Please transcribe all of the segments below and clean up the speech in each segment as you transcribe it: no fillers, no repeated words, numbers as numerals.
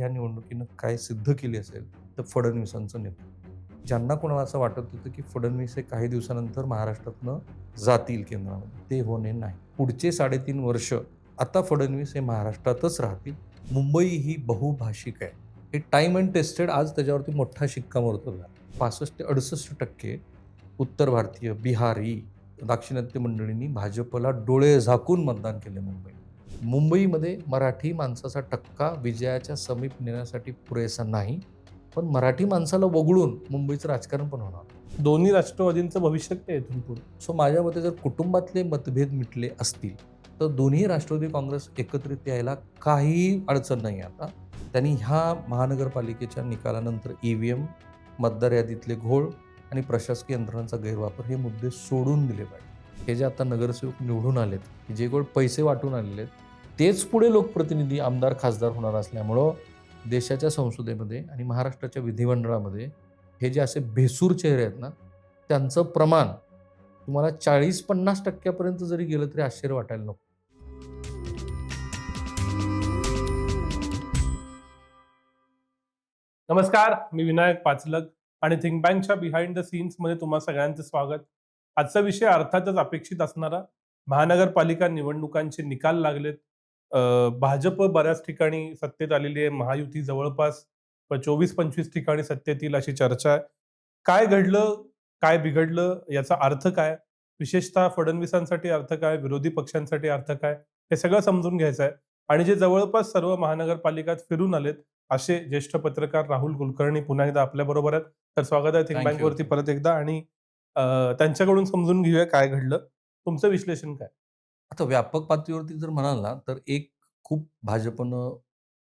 या निवडणुकीनं काय सिद्ध केली असेल तर फडणवीसांचं नेतृत्व. ज्यांना कोणाला असं वाटत होतं की फडणवीस हे काही दिवसानंतर महाराष्ट्रातनं जातील केंद्रामध्ये, ते होणे नाही. पुढचे 3.5 वर्ष आता फडणवीस हे महाराष्ट्रातच राहतील. मुंबई ही बहुभाषिक आहे. हे टाइम अँड टेस्टेड. आज त्याच्यावरती मोठा शिक्कामोर्तब झाला. 65% ते 68% उत्तर भारतीय, बिहारी, दाक्षिणात्य मंडळींनी भाजपला डोळे झाकून मतदान केले मुंबईत. मुंबईमध्ये मराठी माणसाचा टक्का विजयाच्या समीप नेण्यासाठी पुरेसा नाही, पण मराठी माणसाला वगळून मुंबईचं राजकारण पण होणार. दोन्ही राष्ट्रवादींचं भविष्य काय आहे इथून पुढे? सो माझ्या मते जर कुटुंबातले मतभेद मिटले असतील तर दोन्ही राष्ट्रवादी काँग्रेस एकत्रित यायला काही अडचण नाही आता. त्यांनी ह्या महानगरपालिकेच्या निकालानंतर EVM, मतदार यादीतले घोळ आणि प्रशासकीय यंत्रणांचा गैरवापर हे मुद्दे सोडून दिले पाहिजे. हे जे आता नगरसेवक निवडून आलेत, जे गोड पैसे वाटून आलेले आहेत, तेच पुढे लोकप्रतिनिधी, आमदार, खासदार होणार असल्यामुळं देशाच्या संसदेमध्ये आणि महाराष्ट्राच्या विधिमंडळामध्ये हे जे असे भेसूर चेहरे आहेत ना, त्यांचं प्रमाण तुम्हाला 40-50% जरी गेलं तरी आश्चर्य वाटायला नको. नमस्कार, मी विनायक पाचलक आणि थिंक बँकच्या बिहाइंड द सीन्स मध्ये तुम्हा सगळ्यांचं स्वागत. आजचा विषय अर्थातच अपेक्षित असणारा महानगरपालिका निवडणुकांचे निकाल लागलेत. भाजप बऱ्याच ठिकाणी सत्तेत आलेली आहे. महायुती जवळपास 24-25 ठिकाणी सत्तेत येईल अशी चर्चा आहे. काय घडलं, काय बिघडलं, याचा अर्थ काय, विशेषतः फडणवीसांसाठी अर्थ काय, विरोधी पक्षांसाठी अर्थ काय, हे सगळं समजून घ्यायचं आहे. आणि जे जवळपास सर्व महानगरपालिकात फिरून आलेत असे ज्येष्ठ पत्रकार राहुल कुलकर्णी पुन्हा एकदा आपल्या बरोबर आहेत. तर स्वागत आहे थिंक Thank बँक you. वरती परत एकदा. आणि त्यांच्याकडून समजून घेऊया काय घडलं. तुमचं विश्लेषण काय? आता व्यापक पातळीवरती जर म्हणाल ना, तर एक खूप भाजपनं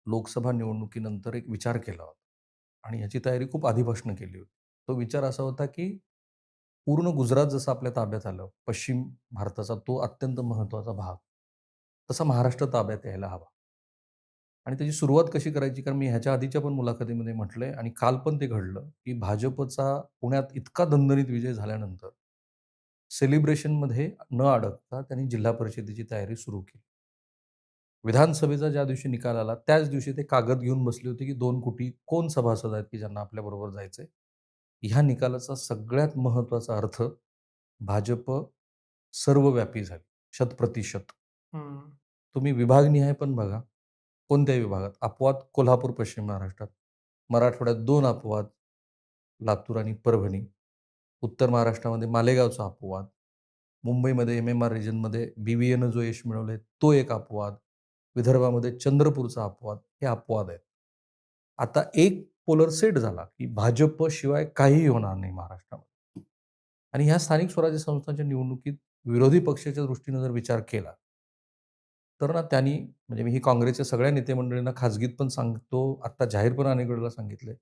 लोकसभा निवडणुकीनंतर एक विचार केला होता आणि ह्याची तयारी खूप आधीपासून केली होती. तो विचार असा होता, की पूर्ण गुजरात जसं आपल्या ताब्यात आलं, पश्चिम भारताचा तो अत्यंत महत्त्वाचा भाग, तसा महाराष्ट्र ताब्यात यायला हवा. आणि त्याची सुरुवात कशी करायची? कारण मी ह्याच्या आधीच्या पण मुलाखतीमध्ये म्हटलंय आणि काल पण ते घडलं, की भाजपचा पुण्यात इतका दणदणीत विजय झाल्यानंतर सेलिब्रेशनमध्ये न अडकता त्यांनी जिल्हा परिषदेची तयारी सुरू केली. विधानसभेचा ज्या दिवशी निकाल आला, त्याच दिवशी ते कागद घेऊन बसले होते, की 2 कोटी कोण सभासद आहेत, की ज्यांना आपल्याबरोबर जायचंय. ह्या निकालाचा सगळ्यात महत्त्वाचा अर्थ भाजप सर्वव्यापी झाली, 100%. तुम्ही विभागनिहाय पण बघा. कोणत्याही विभागात अपवाद कोल्हापूर पश्चिम महाराष्ट्रात, मराठवाड्यात 2 अपवाद, लातूर आणि परभणी, उत्तर महाराष्ट्रामध्ये मालेगावचा अपवाद, मुंबईमध्ये MMR रिजनमध्ये BVAनं जो यश मिळवलंय तो एक अपवाद, विदर्भामध्ये चंद्रपूरचा अपवाद, हे अपवाद आहेत. आता एक पोलर सेट झाला, की भाजप शिवाय काहीही होणार नाही महाराष्ट्रामध्ये. आणि ह्या स्थानिक स्वराज्य संस्थांच्या निवडणुकीत विरोधी पक्षाच्या दृष्टीनं जर विचार केला, तर ना त्यांनी म्हणजे मी ही काँग्रेसच्या सगळ्या नेते मंडळींना खाजगीत पण सांगतो, आत्ता जाहीरपणे अनेक वेळेला सांगितलंय.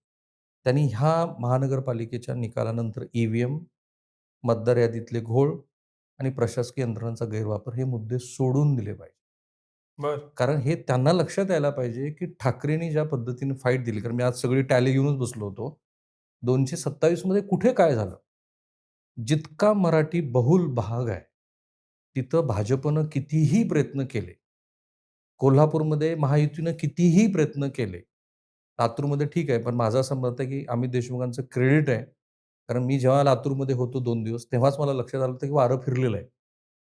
त्यांनी ह्या महानगरपालिकेच्या निकालानंतर EVM, मतदार यादीतले घोळ आणि प्रशासकीय यंत्रणांचा गैरवापर हे मुद्दे सोडून दिले पाहिजे. बर. कारण हे त्यांना लक्षात यायला पाहिजे, की ठाकरेंनी ज्या पद्धतीने फाईट दिली, कारण मी आज सगळी टॅली घेऊनच बसलो होतो. 227 मध्ये कुठे काय झालं? जितका मराठी बहुल भाग आहे, तिथं भाजपनं कितीही प्रयत्न केले. कोल्हापूरमध्ये महायुतीनं कितीही प्रयत्न केले. लातूरमध्ये ठीक आहे, पण माझं असं मत आहे, की अमित देशमुखांचं क्रेडिट आहे. कारण मी जेव्हा लातूरमध्ये होतो 2 दिवस, तेव्हाच मला लक्षात आलं होतं, की वारं फिरलेलं आहे.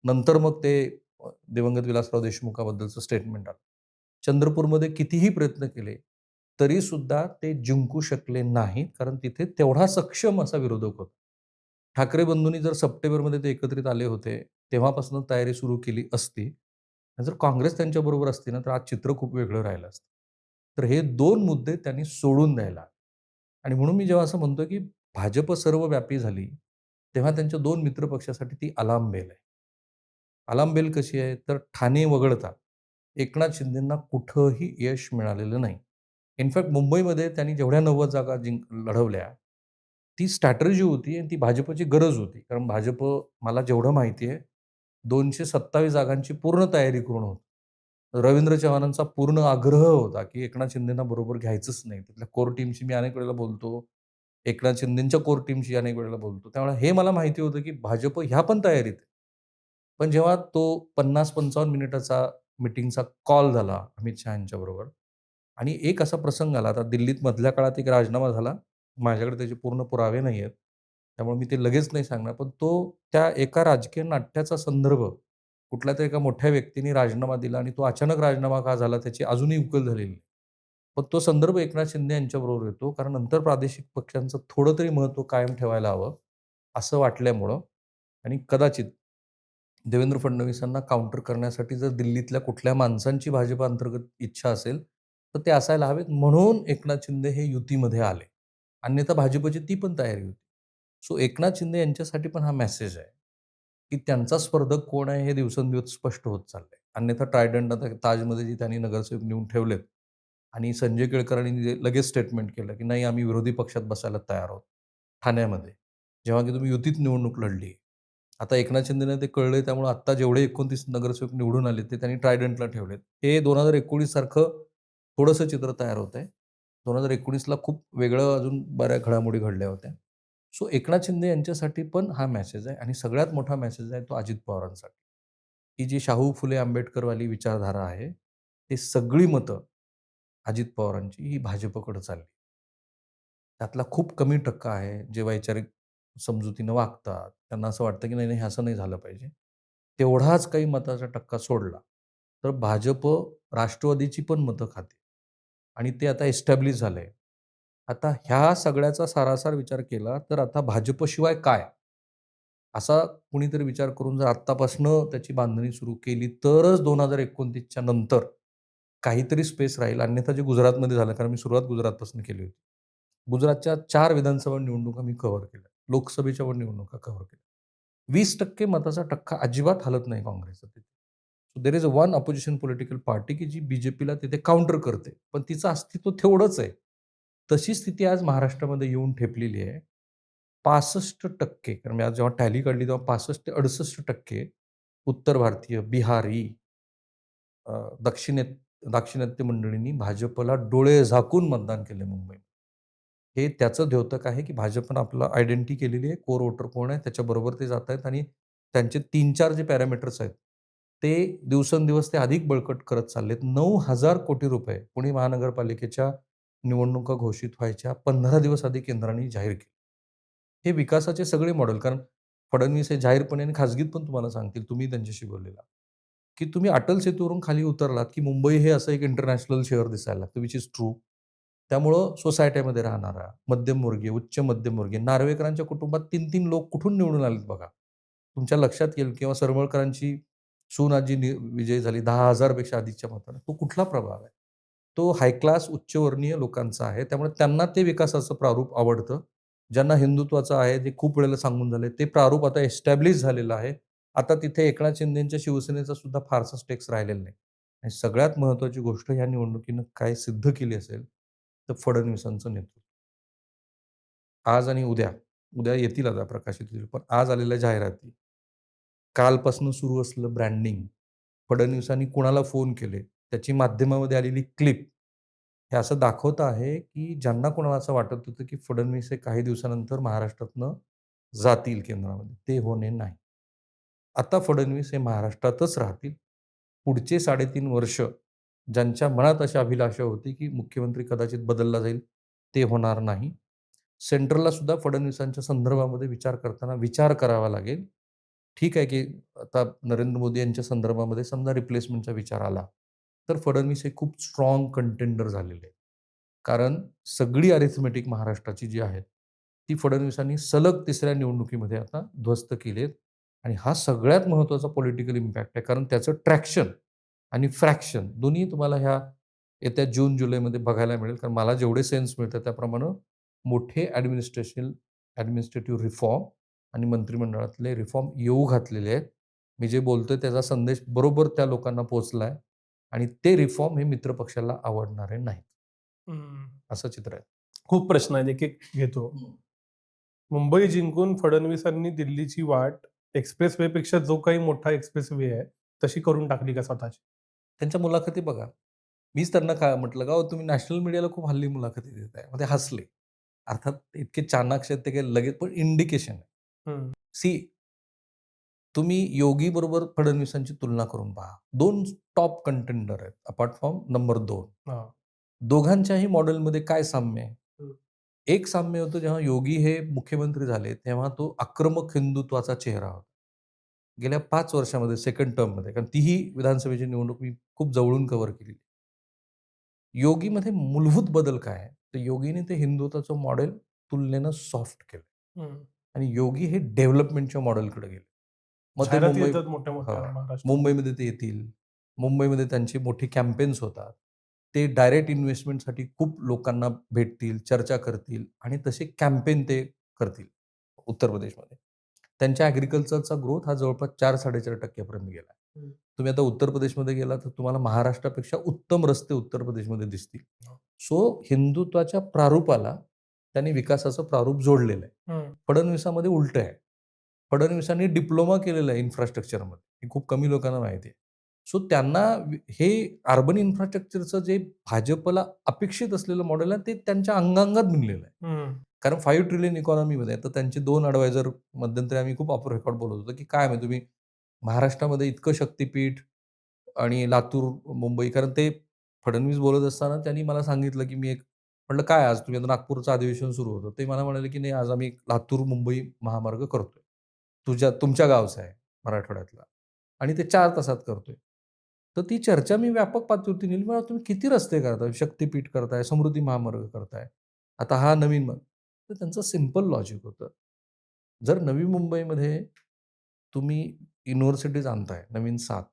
नंतर मग ते दिवंगत विलासराव देशमुखाबद्दलचं स्टेटमेंट आलं. चंद्रपूरमध्ये कितीही प्रयत्न केले, तरीसुद्धा ते जिंकू शकले नाहीत, कारण तिथे तेवढा सक्षम असा विरोधक होता. ठाकरे बंधूंनी जर सप्टेंबरमध्ये ते एकत्रित आले होते, तेव्हापासून तयारी सुरू केली असती. आणि जर काँग्रेस त्यांच्याबरोबर असती ना, तर आज चित्र खूप वेगळं राहिलं असतं. तर हे 2 मुद्दे त्यांनी सोडून द्यायला. आणि म्हणून मी जेव्हा असं म्हणतो, की भाजप सर्वव्यापी झाली, तेव्हा त्यांच्या 2 मित्रपक्षासाठी ती अलार्म बेल आहे. अलार्म बेल कशी आहे? तर ठाणे वगळता एकनाथ शिंदेंना कुठंही यश मिळालेलं नाही. इनफॅक्ट मुंबईमध्ये त्यांनी जेवढ्या 90 जागा लढवल्या, ती स्ट्रॅटेजी होती आणि ती भाजपची गरज होती. कारण भाजप मला जेवढं माहिती आहे, 227 जागांची पूर्ण तयारी करून होतं. रवींद्र चव्हाणांचा पूर्ण आग्रह होता, की एकनाथ शिंदेंना बरोबर घ्यायचंच नाही. तिथल्या कोर टीमशी मी अनेक वेळेला बोलतो. एकनाथ शिंदेंच्या कोर टीमशी अनेक वेळेला बोलतो. त्यामुळे हे मला माहिती होतं, की भाजप ह्या पण तयारीत आहे. पण जेव्हा तो 50-55 मिनिटाचा मीटिंगचा कॉल झाला अमित शहा यांच्याबरोबर आणि एक असा प्रसंग आला, आता दिल्लीत मधल्या काळात एक राजीनामा झाला. माझ्याकडे त्याचे पूर्ण पुरावे नाही आहेत. त्यामुळे मी ते लगेच नाही सांगणार. पण तो त्या एका राजकीय नाट्याचा संदर्भ कुठल्यातरी एका मोठ्या व्यक्तीने राजीनामा दिला आणि तो अचानक राजीनामा का झाला त्याची अजूनही उकल झालेली नाही. पण तो संदर्भ एकनाथ शिंदे यांच्याबरोबर येतो. कारण नंतर प्रादेशिक पक्षांचं थोडं तरी महत्त्व कायम ठेवायला हवं, असं वाटल्यामुळं आणि कदाचित देवेंद्र फडणवीसांना काउंटर करण्यासाठी जर दिल्लीतल्या कुठल्या माणसांची भाजप अंतर्गत इच्छा असेल, तर ते असायला हवेत म्हणून एकनाथ शिंदे हे युतीमध्ये आले. अन्यथा भाजपची ती पण तयारी होती. सो एकनाथ शिंदे यांच्यासाठी पण हा मेसेज आहे, की त्यांचा स्पर्धक कोण आहे हे दिवसेंदिवस स्पष्ट होत चाललंय. अन्यथा ट्रायडंट आता ताजमध्ये जे त्यांनी नगरसेवक नेऊन ठेवलेत आणि संजय केळकरांनी जे लगेच स्टेटमेंट केलं, की नाही आम्ही विरोधी पक्षात बसायला तयार आहोत, ठाण्यामध्ये. जेव्हा की तुम्ही युतीत निवडणूक लढली. आता एकनाथ शिंदेना ते कळलंय त्यामुळे आत्ता जेवढे 29 नगरसेवक निवडून आले ते त्यांनी ट्रायडंटला ठेवलेत. हे 2019 सारखं थोडंसं चित्र तयार होतंय. 2019ला खूप वेगळं अजून बऱ्याच घडामोडी घडल्या होत्या. सो एकनाथ शिंदे यांच्यासाठी पण हा मेसेज आहे आणि सगळ्यात मोठा मेसेज आहे तो अजित पवारांसाठी. ही जी शाहू फुले आंबेडकरवाली विचारधारा आहे, ही सगळी मतं अजित पवारांची ही भाजपकडे चालली. त्यातला खूप कमी टक्का आहे, जे वैचारिक समजुतीनं वागतात. त्यांना असं वाटतं, की नाही, नाही, हे असं नाही झालं पाहिजे. तेवढाच काही मताचा टक्का सोडला, तर भाजप राष्ट्रवादीची पण मतं खाते आणि ते आता एस्टॅब्लिश झालंय. आता ह्या सगळ्याचा सारासार विचार केला, तर आता भाजपशिवाय काय? असा कुणीतरी विचार करून जर आत्तापासनं त्याची बांधणी सुरू केली, तरच 2029च्या नंतर काहीतरी स्पेस राहील. अन्यथा जे गुजरातमध्ये झालं, कारण मी सुरुवात गुजरातपासून केली होती. गुजरातच्या 4 विधानसभा निवडणुका मी कव्हर केल्या. लोकसभेच्या पण निवडणुका कव्हर केल्या. 20% मताचा टक्का अजिबात हलत नाही काँग्रेसचा तिथे. So there is a one opposition political party की जी बीजेपीला तिथे काउंटर करते. पण तिचं अस्तित्व तेवढंच आहे. तशी स्थिती आज महाराष्ट्रामध्ये येऊन ठेपलेली आहे. 65% कारण मी आज जेव्हा टॅली काढली तेव्हा 65% ते 68% उत्तर भारतीय, बिहारी, अ, दक्षिणेत दाक्षिणात्य मंडळींनी भाजपला डोळे झाकून मतदान केले मुंबईत. हे त्याचं द्योतक आहे, की भाजपनं आपलं आयडेंटिटी केलेली आहे. कोर वोटर कोण आहे, त्याच्याबरोबर ते जातायत आणि त्यांचे 3-4 जे पॅरामीटर्स आहेत, ते दिवसेंदिवस ते अधिक बळकट करत चाललेत. 9,000 कोटी रुपये पुणे महानगरपालिकेच्या निवडणुका घोषित व्हायच्या 15 दिवस आधी केंद्राने जाहीर केले. हे विकासाचे सगळे मॉडेल कारण फडणवीस हे जाहीरपणे आणि खाजगीत पण तुम्हाला सांगतील, तुम्ही त्यांच्याशी बोललेला, की तुम्ही अटल सेतूवरून खाली उतरलात, की मुंबई हे असं एक इंटरनॅशनल शहर दिसायला लागतं, व्हिच इज ट्रू. त्यामुळं सोसायट्यामध्ये राहणारा मध्यमवर्गीय, उच्च मध्यमवर्गीय नार्वेकरांच्या कुटुंबात 3-3 लोक कुठून निवडून आलेत बघा. तुमच्या लक्षात येईल किंवा सरमळकरांची सून आजी विजयी झाली 10,000 पेक्षा अधिकच्या मताने. तो कुठला प्रभाव आहे? तो हाय क्लास उच्चवर्णीय लोकांचा आहे. त्यामुळे त्यांना ते विकासाचं प्रारूप आवडतं. ज्यांना हिंदुत्वाचं आहे, ते खूप वेळेला सांगून झालंय, ते प्रारूप आता एस्टॅब्लिश झालेलं आहे. आता तिथे एकनाथ शिंदेच्या शिवसेनेचा सुद्धा फारसा स्टेक्स राहिलेला नाही. आणि सगळ्यात महत्त्वाची गोष्ट ह्या निवडणुकीनं काय सिद्ध केली असेल, तर फडणवीसांचं नेतृत्व. आज आणि उद्या, उद्या येतील आता प्रकाशित होतील. पण आज आलेल्या जाहिराती, कालपासून सुरू असलेलं ब्रँडिंग, फडणवीसांनी कुणाला फोन केले, त्याची माध्यमामध्ये आलेली क्लिप, हे असं दाखवत आहे, की ज्यांना कोणाला असं वाटत होतं, की फडणवीस हे काही दिवसानंतर महाराष्ट्रातनं जातील केंद्रामध्ये, ते होणे नाही. आता फडणवीस हे महाराष्ट्रातच राहतील. पुढचे 3.5 वर्ष ज्यांच्या मनात अशी अभिलाषा होती, की मुख्यमंत्री कदाचित बदलला जाईल, ते होणार नाही. सेंट्रलला सुद्धा फडणवीसांच्या संदर्भामध्ये विचार करताना विचार करावा लागेल. ठीक आहे, की आता नरेंद्र मोदी यांच्या संदर्भामध्ये समजा रिप्लेसमेंटचा विचार आला, तर फडणवीस हे खूप स्ट्राँग कंटेंडर झालेले आहेत. कारण सगळी अरिथमेटिक महाराष्ट्राची जी आहे, ती फडणवीसांनी सलग तिसऱ्या निवडणुकीमध्ये आता ध्वस्त केली आहेत आणि हा सगळ्यात महत्त्वाचा पॉलिटिकल इम्पॅक्ट आहे. कारण त्याचं ट्रॅक्शन आणि फ्रॅक्शन दोन्ही तुम्हाला ह्या येत्या जून-जुलैमध्ये बघायला मिळेल. कारण मला जेवढे सेन्स मिळतात त्याप्रमाणे मोठे ॲडमिनिस्ट्रेटिव्ह रिफॉर्म आणि मंत्रिमंडळातले रिफॉर्म येऊ घातलेले आहेत. मी जे बोलतोय त्याचा संदेश बरोबर त्या लोकांना पोहोचलाय आणि ते रिफॉर्म हे मित्रपक्षाला आवडणारे नाहीत. हं. असं चित्र आहे. खूप प्रश्न आहेत, एक-एक घेतो. मुंबई जिंकून फडणवीसांनी दिल्लीची वाट एक्सप्रेसवेपेक्षा जो काही मोठा एक्सप्रेसवे आहे, तशी करून टाकली का स्वतःची? त्यांच्या मुलाखती बघा. मीच त्यांना काय म्हटलं, "का हो तुम्ही नॅशनल मीडियाला खूप हल्ली मुलाखती देताय." मग ते हसले. अर्थात इतके चाणाक्ष आहेत ते काही लगेच पण इंडिकेशन आहे. हं. सी तुम्ही योगी बरोबर फडणवीसांची तुलना करून पहा. 2 टॉप कंटेंडर आहेत अपार्ट फ्रॉम नंबर 2. हां. दोघांच्याही मॉडेलमध्ये काय साम्य आहे? हं. एक साम्य होतं जेव्हा योगी हे मुख्यमंत्री झाले, तेव्हा तो आक्रमक हिंदुत्वाचा चेहरा होता. गेल्या 5 वर्षामध्ये सेकंड टर्ममध्ये कारण तीही विधानसभेची निवडणूक मी खूप जवळून कव्हर केली. योगीमध्ये मूलभूत बदल काय आहे? तर योगीने ते हिंदुत्वाचं मॉडेल तुलनेनं सॉफ्ट केलं हं. आणि योगी हे डेव्हलपमेंटच्या मॉडेलकडे गेले. मग ते जाहिराती मुंबई येतात मोठ्या-मोठ्या हां, महाराष्ट्रात. मुंबईमध्ये ते येतील. मुंबईमध्ये त्यांची मोठी कॅम्पेन्स होतात. ते डायरेक्ट इन्व्हेस्टमेंटसाठी खूप लोकांना भेटतील, चर्चा करतील आणि तसे कॅम्पेन ते करतील उत्तर प्रदेशमध्ये. त्यांच्या ॲग्रीकल्चरचा ग्रोथ हा जवळपास 4-4.5% पर्यंत गेला. हं. तुम्ही आता उत्तर प्रदेशमध्ये गेला तर तुम्हाला महाराष्ट्रापेक्षा उत्तम रस्ते उत्तर प्रदेशमध्ये दिसतील. हो. सो हिंदुत्वाच्या प्रारूपाला त्यांनी विकासाचं प्रारूप जोडलेलं आहे. हं. फडणवीसामध्ये उलटं आहे. फडणवीसांनी डिप्लोमा केलेला आहे इन्फ्रास्ट्रक्चरमध्ये. हे खूप कमी लोकांना माहिती आहे. सो त्यांना हे अर्बन इन्फ्रास्ट्रक्चरचं जे भाजपला अपेक्षित असलेलं मॉडेल आहे, ते त्यांच्या अंगांगात भिनलेलं आहे. हं. कारण 5 ट्रिलियन इकॉनॉमीमध्ये तर त्यांचे 2 ॲडवायझर मध्यंतरी आम्ही खूप ऑफ रेकॉर्ड बोलत होतो, की काय माहिती तुम्ही महाराष्ट्रामध्ये इतकं शक्तिपीठ आणि लातूर, मुंबई कारण ते फडणवीस बोलत असताना त्यांनी मला सांगितलं, की मी एक म्हटलं, "काय आज तुम्ही आता नागपूरचं अधिवेशन सुरू होतं." ते मला म्हणाले, की "नाही, आज आम्ही लातूर-मुंबई महामार्ग करतोय. तुमच्या गावचा आहे मराठवाड्यातला आणि ते 4 तासात करतोय." तर ती चर्चा मी व्यापक पातळीवरती नेली. मला तुम्ही किती रस्ते करताय? शक्तिपीठ करताय, समृद्धी महामार्ग करताय. आता हा नवीन तर त्यांचं सिंपल लॉजिक होतं. जर नवी मुंबईमध्ये तुम्ही युनिव्हर्सिटीज आणताय नवीन 7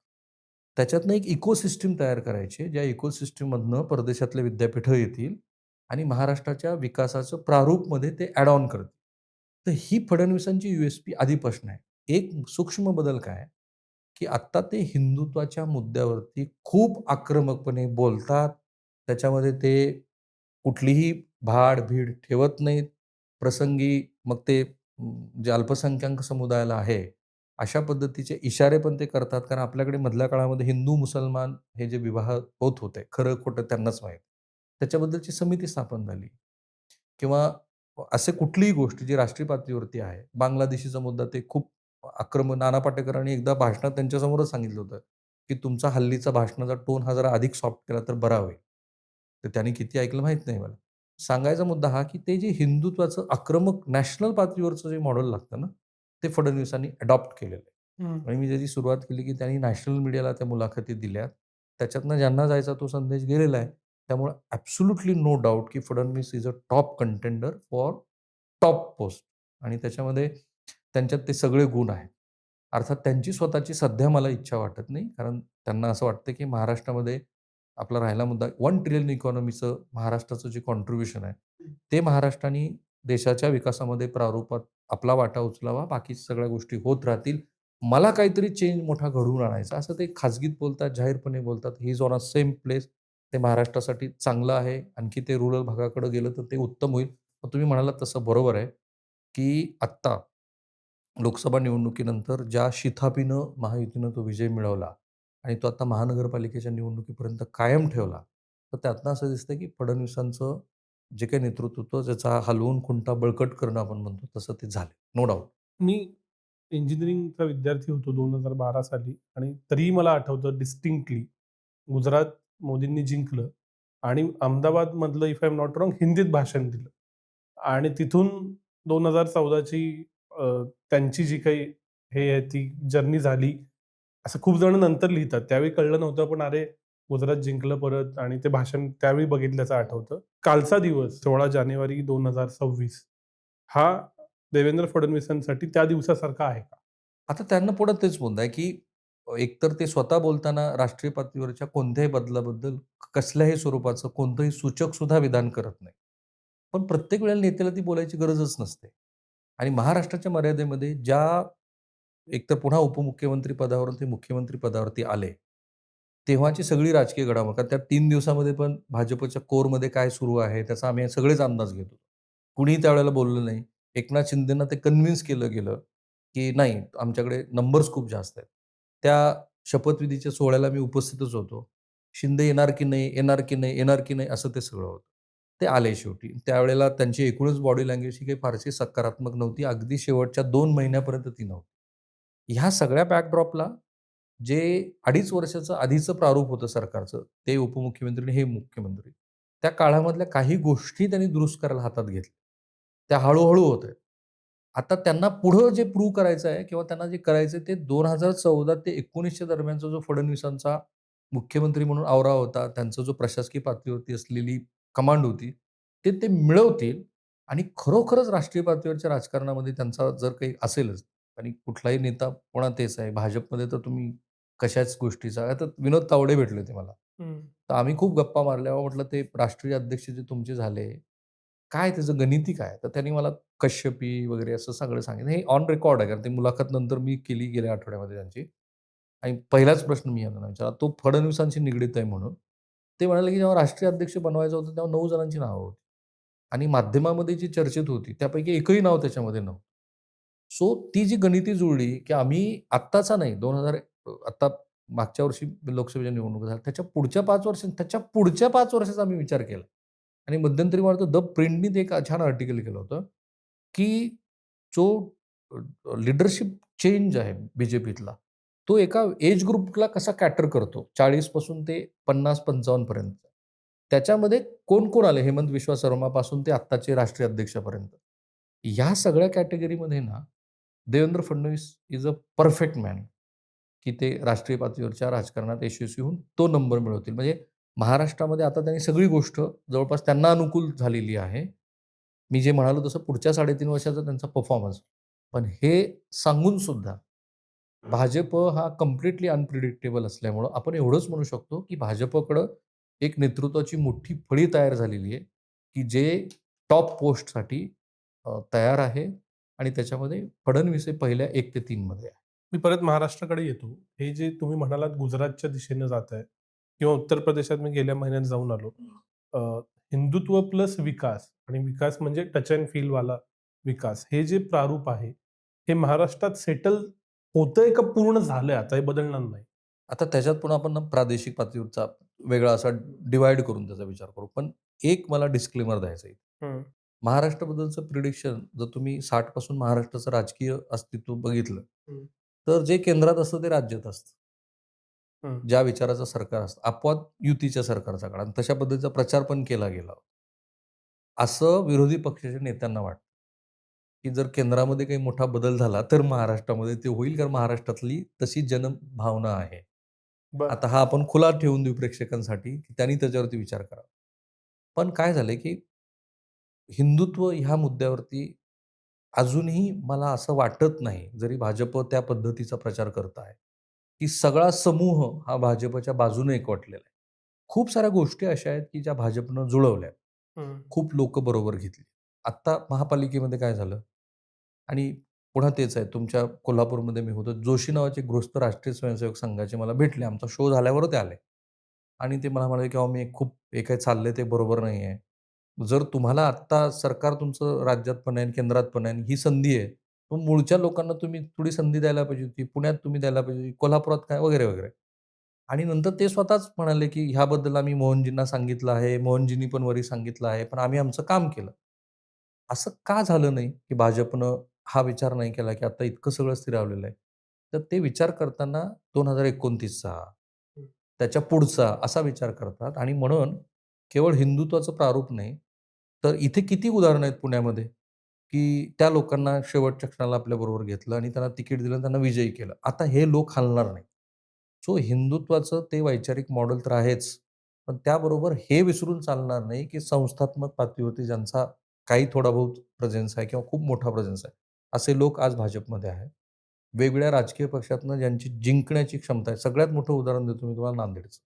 त्याच्यातनं एक इकोसिस्टम तयार करायची आहे, ज्या इकोसिस्टममधनं परदेशातले विद्यापीठं येतील आणि महाराष्ट्राच्या विकासाचं प्रारूपमध्ये ते ॲड ऑन करतील. तर ही फडणवीसांची यू-एस-पी आधीपासून आहे. एक सूक्ष्म बदल काय आहे, की आत्ता ते हिंदुत्वाच्या मुद्द्यावरती खूप आक्रमकपणे बोलतात. त्याच्यामध्ये ते कुठलीही भाड-भीड ठेवत नाहीत. प्रसंगी मग ते जे अल्पसंख्याक समुदायाला आहे, अशा पद्धतीचे इशारे पण ते करतात. कारण आपल्याकडे मधल्या काळामध्ये हिंदू-मुसलमान हे जे विवाह होत होते, खरं-खोटं त्यांनाच माहीत. त्याच्याबद्दलची समिती स्थापन झाली किंवा असे कुठलीही गोष्ट जी राष्ट्रीय पातळीवरती आहे. बांगलादेशीचा मुद्दा ते खूप नाना पाटेकरांनी एकदा भाषणात त्यांच्यासमोरच सांगितलं होतं, की तुमचा हल्लीचा भाषणाचा टोन हा जरा अधिक सॉफ्ट केला तर बरा होईल. तर त्यांनी किती ऐकलं माहीत नाही मला. सांगायचा मुद्दा हा, की ते जे हिंदुत्वाचं आक्रमक नॅशनल पातळीवरचं जे मॉडेल लागतं ना, ते फडणवीसांनी अडॉप्ट केलेलं आहे. हं. आणि मी त्याची सुरुवात केली, की त्यांनी नॅशनल मीडियाला त्या मुलाखती दिल्यात. त्याच्यातनं ज्यांना जायचा तो संदेश गेलेला आहे. त्यामुळे ॲब्सोल्युटली नो डाउट, की Fadnavis is a top contender for top post आणि त्याच्यामध्ये त्यांच्यात ते सगळे गुण आहेत. अर्थात त्यांची स्वतःची सध्या मला इच्छा वाटत नाही. कारण त्यांना असं वाटतं, की महाराष्ट्रामध्ये आपला राहिला मुद्दा 1 ट्रिलियन इकॉनॉमीचं महाराष्ट्राचं जे कॉन्ट्रिब्युशन आहे, ते महाराष्ट्राने देशाच्या विकासामध्ये प्रारूपात आपला वाटा उचलावा. बाकी सगळ्या गोष्टी होत राहतील. मला काहीतरी चेंज मोठा घडवून आणायचा, असं ते खाजगीत बोलतात, जाहीरपणे बोलतात. He is on a same place. ते महाराष्ट्रासाठी चांगलं आहे. आणखी ते रुरल भागाकडे गेलं तर ते उत्तम होईल. मग तुम्ही म्हणालात तसं बरोबर आहे, की आत्ता लोकसभा निवडणुकीनंतर ज्या शिथापीनं महायुतीनं तो विजय मिळवला आणि तो आता महानगरपालिकेच्या निवडणुकीपर्यंत कायम ठेवला. तर त्यातनं असं दिसतं, की फडणवीसांचं जे काही नेतृत्व होतं, ज्याचा हलवून खुंटा बळकट करणं आपण म्हणतो, तसं ते झालं. No doubt. मी इंजिनिअरिंगचा विद्यार्थी होतो 2012 साली आणि तरीही मला आठवतं डिस्टिंक्टली गुजरात मोदींनी जिंकलं आणि अहमदाबादमधलं if I am not wrong हिंदीत भाषण दिलं आणि तिथून 2014 ची त्यांची जी काही हे आहे ती जर्नी झाली. असं खूप जण नंतर लिहितात. त्यावेळी कळलं नव्हतं पण अरे, गुजरात जिंकलं परत आणि ते भाषण त्यावेळी बघितल्याचं आठवतं. कालचा दिवस 16 जानेवारी 2026 हा देवेंद्र फडणवीसांसाठी त्या दिवसासारखा आहे का? आता त्यांना पुढे तेच मुद्दा आहे, की एकतर ते स्वतः बोलताना राष्ट्रीय पातळीवरच्या कोणत्याही बदलाबद्दल कसल्याही स्वरूपाचं कोणतंही सूचक सुद्धा विधान करत नाही. पण प्रत्येक वेळेला नेत्याला ती बोलायची गरजच नसते. आणि महाराष्ट्राच्या मर्यादेमध्ये ज्या एकतर पुन्हा उपमुख्यमंत्री पदावरून ते मुख्यमंत्री पदावरती आले. तेव्हाची सगळी राजकीय घडामोड कारण त्या 3 दिवसामध्ये पण भाजपच्या कोरमध्ये काय सुरू आहे त्याचा आम्ही सगळेच अंदाज घेतो. कुणीही त्यावेळेला बोललं नाही. एकनाथ शिंदेंना ते कन्विन्स केलं गेलं, की नाही आमच्याकडे नंबर्स खूप जास्त आहेत. त्या शपथविधीच्या सोहळ्याला मी उपस्थितच होतो. शिंदे येणार की नाही, येणार की नाही, येणार की नाही असं ते सगळं होतं. ते आले शेवटी. त्यावेळेला त्यांची एकूणच बॉडी लँग्वेज ही काही फारशी सकारात्मक नव्हती. अगदी शेवटच्या 2 महिन्यापर्यंत ती नव्हती. ह्या सगळ्या बॅकड्रॉपला जे 2.5 वर्षाचं आधीचं प्रारूप होतं सरकारचं, ते उपमुख्यमंत्री आणि हे मुख्यमंत्री. त्या काळामधल्या काही गोष्टी त्यांनी दुरुस्त करायला हातात घेतल्या. त्या हळू-हळू होत आहेत. आता त्यांना पुढं जे प्रूव्ह करायचं आहे किंवा त्यांना जे करायचं ते 2014 ते 19च्या दरम्यानचा जो फडणवीसांचा मुख्यमंत्री म्हणून औरा होता, त्यांचा जो प्रशासकीय पातळीवरती असलेली कमांड होती, ते मिळवतील आणि खरोखरच राष्ट्रीय पातळीवरच्या राजकारणामध्ये त्यांचा जर काही असेलच आणि कुठलाही नेता पुन्हा तेच आहे. भाजपमध्ये तर तुम्ही कशाच गोष्टीचा आता विनोद तावडे भेटले होते मला. हं. तर आम्ही खूप गप्पा मारल्या. म्हटलं, "ते राष्ट्रीय अध्यक्ष जे तुमचे झाले, काय त्याचं गणिती काय?" तर त्यांनी मला कश्यपी वगैरे असं सगळं सांगितलं. हे ऑन रेकॉर्ड आहे कारण ती मुलाखत नंतर मी केली गेल्या आठवड्यामध्ये त्यांची. आणि पहिलाच प्रश्न मी यांना विचारला, तो फडणवीसांशी निगडीत आहे म्हणून. ते म्हणाले, की जेव्हा राष्ट्रीय अध्यक्ष बनवायचं होतं, तेव्हा 9 जणांची नावं होती. आणि माध्यमामध्ये जी चर्चेत होती, त्यापैकी एकही नाव त्याच्यामध्ये नव्हतं. सो ती जी गणिती जुळली, की आम्ही आत्ताचा नाही 2000 आता मागच्या वर्षी लोकसभेच्या निवडणुका झाल्या. त्याच्या पुढच्या 5 वर्षां त्याच्या पुढच्या 5 वर्षाचा आम्ही विचार केला. आणि मध्यंतरी मला वाटतं द प्रिंटनी ते एक छान आर्टिकल केलं होतं, की जो लीडरशिप चेंज आहे बी-जे-पीतला, तो एका एज ग्रुपला कसा कॅटर करतो 40 पासून ते 50-55 पर्यंत. त्याच्यामध्ये कोण-कोण आले हेमंत विश्वा शर्मापासून ते आत्ताचे राष्ट्रीय अध्यक्षापर्यंत. ह्या सगळ्या कॅटेगरीमध्ये ना, Devendra Fadnavis is a perfect man, की ते राष्ट्रीय पातळीवरच्या राजकारणात यशस्वी होऊन तो नंबर मिळवतील. म्हणजे महाराष्ट्रामध्ये आता त्यांनी सगळी गोष्ट जवळपास त्यांना अनुकूल झालेली आहे. मी जे म्हणालो तसं पुढच्या 3.5 वर्षाचा त्यांचा परफॉर्मन्स. पण हे सांगून सुद्धा भाजप हा कंप्लीटली अनप्रिडिक्टेबल असल्यामुळं आपण एवढंच म्हणू शकतो, की भाजपकडं एक नेतृत्वाची मोठी फळी तयार झालेली आहे, की जे टॉप पोस्टसाठी तयार आहे आणि त्याच्यामध्ये फडणवीस हे पहिल्या 1 ते 3 मध्ये आहे. मी परत महाराष्ट्राकडे येतो. हे जे तुम्ही म्हणालात गुजरातच्या दिशेनं जाताय किंवा उत्तर प्रदेशात मी गेल्या महिन्यात जाऊन आलो. अ, हिंदुत्व प्लस विकास आणि विकास म्हणजे टच अँड फील वाला विकास. हे जे प्रारूप आहे, हे महाराष्ट्रात सेटल होतंय का पूर्ण झालंय आता हे बदलणार नाही? आता त्याच्यात पण आपण ना प्रादेशिक पातळीवरचा वेगळा असा डिव्हाईड करून त्याचा विचार करू. पण एक मला डिस्क्लेमर द्यायचं आहे. हं, महाराष्ट्राबद्दलचं प्रिडिक्शन जर तुम्ही 60 पासून महाराष्ट्राचं राजकीय अस्तित्व बघितलं, हं, तर जे केंद्रात असतं ते राज्यात असतं. हं. ज्या विचाराचं सरकार असतं. अपवाद युतीच्या सरकारचा काळ आणि तशा पद्धतीचा प्रचार पण केला गेला. असं विरोधी पक्षाच्या नेत्यांना वाटतं, की जर केंद्रामध्ये काही मोठा बदल झाला, तर महाराष्ट्रामध्ये ते होईल कारण महाराष्ट्रातली तशी जनभावना आहे. बरं. आता हा आपण खुला ठेवून देऊ प्रेक्षकांसाठी, की त्यांनी त्याच्यावरती विचार करावा. पण काय झालंय, की हिंदुत्व ह्या मुद्द्यावरती अजूनही मला असं वाटत नाही, जरी भाजप त्या पद्धतीचा प्रचार करत आहे, की सगळा समूह हा भाजपच्या बाजूने एकवटलेला आहे. खूप साऱ्या गोष्टी अशा आहेत, की ज्या भाजपनं जुळवल्या. हं, खूप लोकं बरोबर घेतली. आत्ता महापालिकेमध्ये काय झालं आणि पुन्हा तेच आहे तुमच्या कोल्हापूरमध्ये मी होतो. जोशी नावाचे गृहस्थ राष्ट्रीय स्वयंसेवक संघाचे मला भेटले. आमचा शो झाल्यावर ते आले आणि ते मला म्हणाले, की "अहो, मी खूप हे काही चाललंय ते बरोबर नाही आहे. जर तुम्हाला आत्ता सरकार तुमचं राज्यात पण आहे आणि केंद्रात पण आहे आणि ही संधी आहे. मग मूळच्या लोकांना तुम्ही थोडी संधी द्यायला पाहिजे होती. पुण्यात तुम्ही द्यायला पाहिजे होती. कोल्हापुरात काय?" वगैरे, वगैरे. आणि नंतर ते स्वतःच म्हणाले, की "ह्याबद्दल आम्ही मोहनजींना सांगितलं आहे. मोहनजींनी पण वरी सांगितलं आहे. पण आम्ही आमचं काम केलं." असं का झालं नाही, की भाजपनं हा विचार नाही केला, की आता इतकं सगळं स्थिरावलेलं आहे. तर ते विचार करताना 2029चा, हं. त्याच्या पुढचा असा विचार करतात आणि म्हणून केवळ हिंदुत्वाचं प्रारूप नाही, तर इथे किती उदाहरणं आहेत पुण्यामध्ये, की त्या लोकांना शेवटच्या क्षणाला आपल्याबरोबर घेतलं आणि त्यांना तिकीट दिलं आणि त्यांना विजयी केलं. आता हे लोक हलणार नाहीत. सो हिंदुत्वाचं ते वैचारिक मॉडेल तर आहेच. पण त्याबरोबर हे विसरून चालणार नाही, की संस्थात्मक पातळीवरती ज्यांचा काही थोडा बहुत प्रेझेन्स आहे किंवा खूप मोठा प्रेझेन्स आहे. असे लोक आज भाजपमध्ये आहेत. वेगवेगळ्या राजकीय पक्षातनं ज्यांची जिंकण्याची क्षमता आहे. सगळ्यात मोठं उदाहरण देतो मी तुम्हाला नांदेडचं.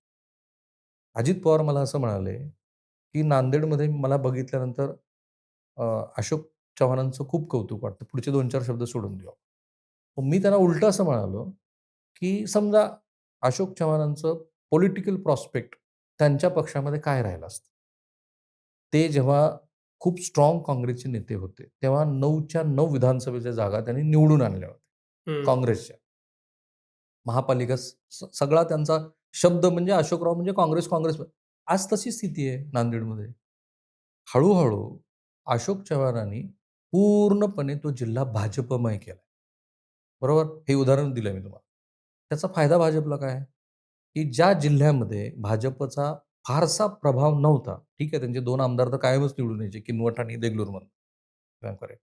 अजित पवार मला असं म्हणाले, की नांदेडमध्ये मला बघितल्यानंतर अ, अशोक चव्हाणांचं खूप कौतुक वाटतं. पुढचे 2-4 शब्द सोडून देऊ. मग मी त्यांना उलटं असं म्हणालो, की समजा अशोक चव्हाणांचं पॉलिटिकल प्रॉस्पेक्ट त्यांच्या पक्षामध्ये काय राहिलं असतं? ते जेव्हा खूप स्ट्राँग काँग्रेसचे नेते होते, तेव्हा 9च्या 9 विधानसभेच्या जागा त्यांनी निवडून आणल्या होत्या, हं. काँग्रेसच्या. महापालिका सगळा त्यांचा शब्द म्हणजे अशोकराव म्हणजे काँग्रेस, काँग्रेस. आज तशी स्थिती आहे नांदेडमध्ये. हळू-हळू अशोक चव्हाणांनी पूर्णपणे तो जिल्हा भाजपमय केला. बरोबर? हे उदाहरण दिलंय मी तुम्हाला. त्याचा फायदा भाजपला काय आहे? की ज्या जिल्ह्यामध्ये भाजपचा फारसा प्रभाव नव्हता. ठीक आहे, त्यांचे 2 आमदार तर कायमच निवडून यायचे, किनवट आणि देगलूरमधून. करेक्ट.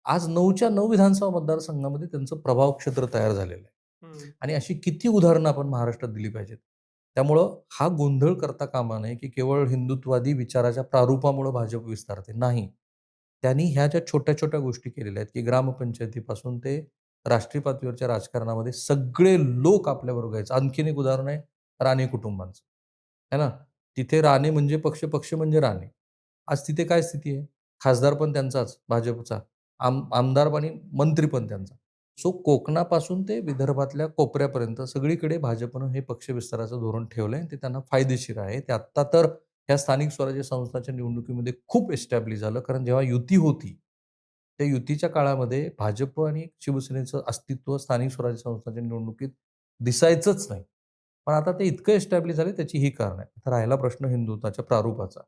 आज 9च्या 9 विधानसभा मतदारसंघामध्ये त्यांचं प्रभाव क्षेत्र तयार झालेलं आहे. हं. आणि अशी किती उदाहरणं आपण महाराष्ट्रात दिली पाहिजेत. त्यामुळं हा गोंधळ करता कामा नये, की केवळ हिंदुत्ववादी विचाराच्या प्रारूपामुळं भाजप विस्तारते. नाही. त्यांनी ह्या ज्या छोट्या-छोट्या गोष्टी केलेल्या आहेत, की ग्रामपंचायतीपासून ते राष्ट्रीय पातळीवरच्या राजकारणामध्ये सगळे लोक आपल्याबरोबर यायचे. आणखीन एक उदाहरण आहे राणे कुटुंबांचं. आहे ना? तिथे राणे म्हणजे पक्ष, पक्ष म्हणजे राणे. आज तिथे काय स्थिती आहे? खासदार पण त्यांचाच, भाजपचा. आमदार आणि मंत्री पण त्यांचा. सो कोकणापासून ते विदर्भातल्या कोपऱ्यापर्यंत सगळीकडे भाजपनं हे पक्ष विस्ताराचं धोरण ठेवलंय. ते त्यांना फायदेशीर आहे. ते आत्ता तर ह्या स्थानिक स्वराज्य संस्थांच्या निवडणुकीमध्ये खूप एस्टॅब्लिश झालं. कारण जेव्हा युती होती, त्या युतीच्या काळामध्ये भाजप आणि शिवसेनेचं अस्तित्व स्थानिक स्वराज्य संस्थांच्या निवडणुकीत दिसायचंच नाही. पण आता ते इतकं एस्टॅब्लिश झाले त्याची ही कारणं आहेत. आता राहिला प्रश्न हिंदुत्वाच्या प्रारूपाचा.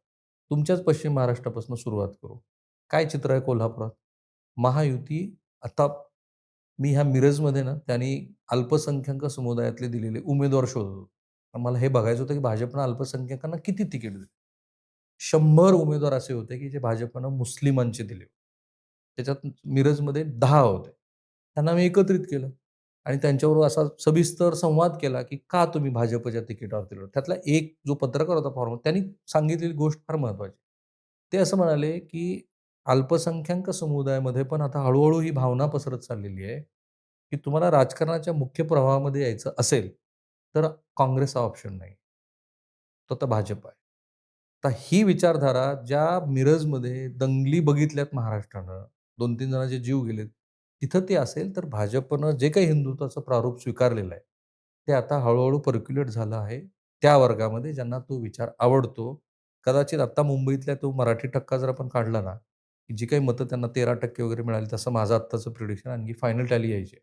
तुमच्याच पश्चिम महाराष्ट्रापासून सुरुवात करू. काय चित्र आहे कोल्हापुरात? महायुती आता मी ह्या मिरजमध्ये ना त्यांनी अल्पसंख्याक समुदायातले दिलेले उमेदवार शोधत होतो. पण मला हे बघायचं होतं, की भाजपनं अल्पसंख्याकांना किती तिकीट दिली. 100 उमेदवार असे होते, की जे भाजपनं मुस्लिमांचे दिले. त्याच्यात मिरजमध्ये 10 होते. त्यांना मी एकत्रित केलं आणि त्यांच्याबरोबर असा सविस्तर संवाद केला, की का तुम्ही भाजपच्या तिकिटावर दिलं? त्यातला एक जो पत्रकार होता फॉर्मर, त्यांनी सांगितलेली गोष्ट फार महत्त्वाची. ते असं म्हणाले, की अल्पसंख्याक समुदायामध्ये पण आता हळू ही भावना पसरत चाललेली आहे, की तुम्हाला राजकारणाच्या मुख्य प्रवाहामध्ये यायचं असेल, तर काँग्रेस हा ऑप्शन नाही. तो आता भाजप आहे. आता ही विचारधारा ज्या मिरजमध्ये दंगली बघितल्यात महाराष्ट्रानं, 2-3 जणांचे जीव गेलेत, तिथं ते असेल तर भाजपनं जे काही हिंदुत्वाचं प्रारूप स्वीकारलेलं आहे, ते आता हळू पर्क्युलेट झालं आहे त्या वर्गामध्ये ज्यांना तो विचार आवडतो. कदाचित आता मुंबईतल्या तो मराठी टक्का जर आपण काढला ना, जी काही मतं त्यांना 13% वगैरे मिळाली, तसं माझं आत्ताचं प्रिडिक्शन आणखी फायनल टॅली यायची आहे.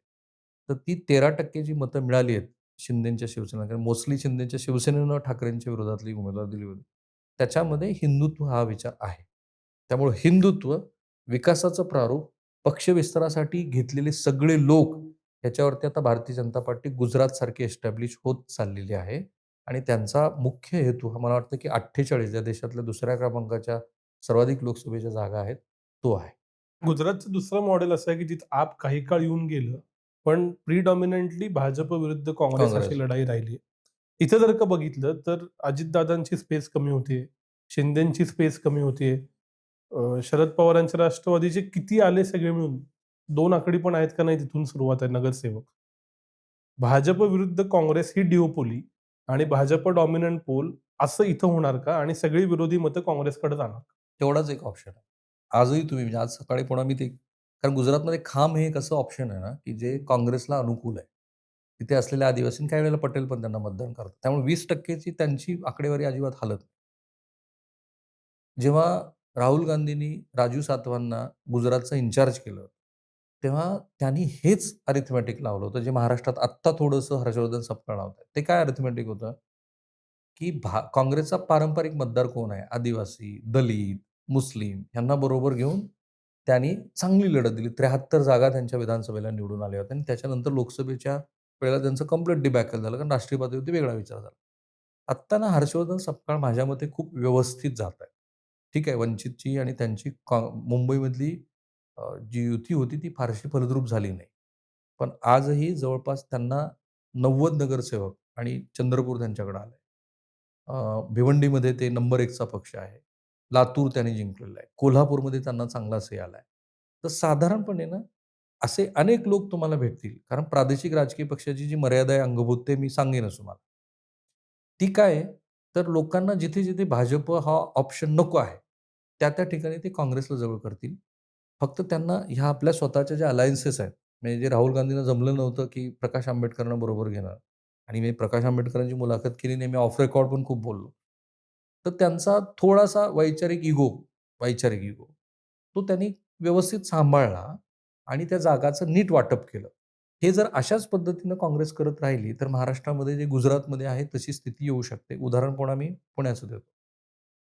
तर ती 13% जी मतं मिळाली आहेत शिंदेच्या शिवसेनेला, कारण मोस्टली शिंदेच्या शिवसेनेनं ठाकरेंच्या विरोधातली उमेदवार दिली होती. त्याच्यामध्ये हिंदुत्व हा विचार आहे. त्यामुळे हिंदुत्व, विकासाचं प्रारूप, पक्षविस्तारासाठी घेतलेले सगळे लोक ह्याच्यावरती आता भारतीय जनता पार्टी गुजरातसारखी एस्टॅब्लिश होत चाललेली आहे आणि त्यांचा मुख्य हेतू हा मला वाटतं की 48 ज्या देशातल्या दुसऱ्या क्रमांकाच्या सर्वाधिक लोकसभेच्या जागा आहेत, तो आहे. गुजरातचं दुसरं मॉडेल असं आहे, की जिथं आप काही काळ येऊन गेलं, पण प्रिडॉमिनंटली भाजप विरुद्ध काँग्रेस अशी काँग्रेस. लढाई राहिली. इथं जर का बघितलं तर अजितदादांची स्पेस कमी होतीये, शिंदेची स्पेस कमी होतीये. शरद पवारांच्या राष्ट्रवादीचे किती आले सगळे मिळून? 2 आकडी पण आहेत का नाही तिथून सुरुवात आहे नगरसेवक. भाजप विरुद्ध काँग्रेस ही डिओपोली आणि भाजप डॉमिनंट पोल असं इथं होणार का? आणि सगळी विरोधी मतं काँग्रेसकडे जाणार. तेवढाच एक ऑप्शन आहे. आजही तुम्ही म्हणजे आज सकाळी पुन्हा मी ते कारण गुजरातमध्ये खाम हे एक असं ऑप्शन आहे ना, की जे काँग्रेसला अनुकूल आहे. तिथे असलेल्या आदिवासी काही वेळेला पटेल पण त्यांना मतदान करतात. त्यामुळे 20% ची त्यांची आकडेवारी अजिबात हलत नाही. जेव्हा राहुल गांधींनी राजू सातवांना गुजरातचा इन्चार्ज केलं, तेव्हा त्यांनी हेच अरिथमेटिक लावलं होतं, जे महाराष्ट्रात आत्ता थोडंसं हर्षवर्धन सपकाळ लावतायत. ते काय अरिथमेटिक होतं? की काँग्रेसचा पारंपरिक मतदार कोण आहे? आदिवासी, दलित, मुस्लिम ह्यांना बरोबर घेऊन त्यांनी चांगली लढत दिली. 73 जागा त्यांच्या विधानसभेला निवडून आल्या होत्या आणि त्याच्यानंतर लोकसभेच्या वेळेला त्यांचं कंप्लीट डिबॅकल झालं कारण राष्ट्रीय पातळीवरती वेगळा विचार झाला. आत्ता ना हर्षवर्धन सपकाळ माझ्या मते खूप व्यवस्थित जात आहे. ठीक आहे, वंचितची आणि त्यांची मुंबईमधली जी युती होती ती फारशी फलद्रूप झाली नाही. पण आजही जवळपास त्यांना 90 नगरसेवक आणि चंद्रपूर त्यांच्याकडे आलंय. भिवंडीमध्ये ते नंबर 1 चा पक्ष आहे. लातूर त्यांनी जिंकलेला आहे. कोल्हापूरमध्ये त्यांना चांगला श्रेय आलाय. तर साधारणपणे ना, असे अनेक लोक तुम्हाला भेटतील. कारण प्रादेशिक राजकीय पक्षाची जी मर्यादा आहे अंगभूत ते मी सांगेनच तुम्हाला. ती काय आहे, तर लोकांना जिथे-जिथे भाजप हा ऑप्शन नको आहे, त्या ठिकाणी ते काँग्रेसला जवळ करतील. फक्त त्यांना ह्या आपल्या स्वतःच्या ज्या अलायन्सेस आहेत, म्हणजे जे राहुल गांधींना जमलं नव्हतं, की प्रकाश आंबेडकरांना बरोबर घेणं आणि मी प्रकाश आंबेडकरांची मुलाखत केली नाही. मी ऑफ रेकॉर्ड पण खूप बोललो. तर त्यांचा थोडासा वैचारिक इगो, तो त्यांनी व्यवस्थित सांभाळला आणि त्या जागाचं नीट वाटप केलं. हे जर अशाच पद्धतीनं काँग्रेस करत राहिली, तर महाराष्ट्रामध्ये जे गुजरातमध्ये आहे तशी स्थिती येऊ शकते. उदाहरण पुन्हा मी पुण्याचं देतो.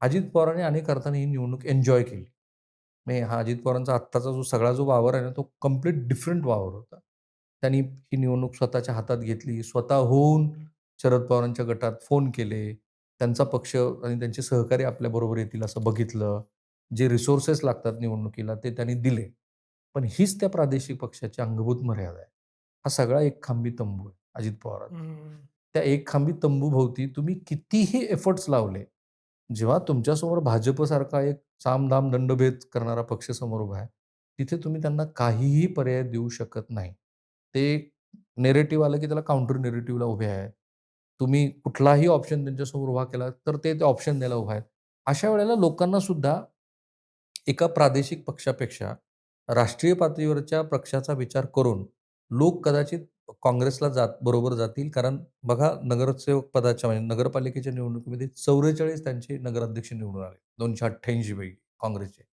अजित पवारांनी अनेक अर्थाने ही निवडणूक एन्जॉय केली. म्हणजे हा अजित पवारांचा आत्ताचा जो सगळा जो वावर आहे ना, तो कंप्लीट डिफरंट वावर होता. त्यांनी ही निवडणूक स्वतःच्या हातात घेतली. स्वतःहून शरद पवारांच्या गटात फोन केले. त्यांचा पक्ष आणि त्यांचे सहकारी आपल्याबरोबर येतील असं बघितलं. जे रिसोर्सेस लागतात निवडणुकीला ते त्यांनी दिले. पण हीच त्या प्रादेशिक पक्षाची अंगभूत मर्यादा आहे. हा सगळा एक खांबी तंबू आहे अजित पवारांचा. हं. त्या एक खांबी तंबूभोवती तुम्ही कितीही एफर्ट्स लावले, जेव्हा तुमच्यासमोर भाजपसारखा एक साम-दाम दंडभेद करणारा पक्ष समोर उभा आहे, तिथे तुम्ही त्यांना काहीही पर्याय देऊ शकत नाही. ते नेरेटिव्ह आलं की त्याला काउंटर नेरेटिव्हला उभे आहेत. तुम्ही कुठलाही ऑप्शन त्यांच्यासमोर उभा केला, तर ते ऑप्शन द्यायला उभा आहेत. अशा वेळेला लोकांना सुद्धा एका प्रादेशिक पक्षापेक्षा राष्ट्रीय पातळीवरच्या पक्षाचा विचार करून लोक कदाचित काँग्रेसला बरोबर जातील. कारण बघा नगरसेवक पदाच्या म्हणजे नगरपालिकेच्या निवडणुकीमध्ये 44 त्यांचे नगराध्यक्ष निवडून आले. 288 पैकी काँग्रेसचे.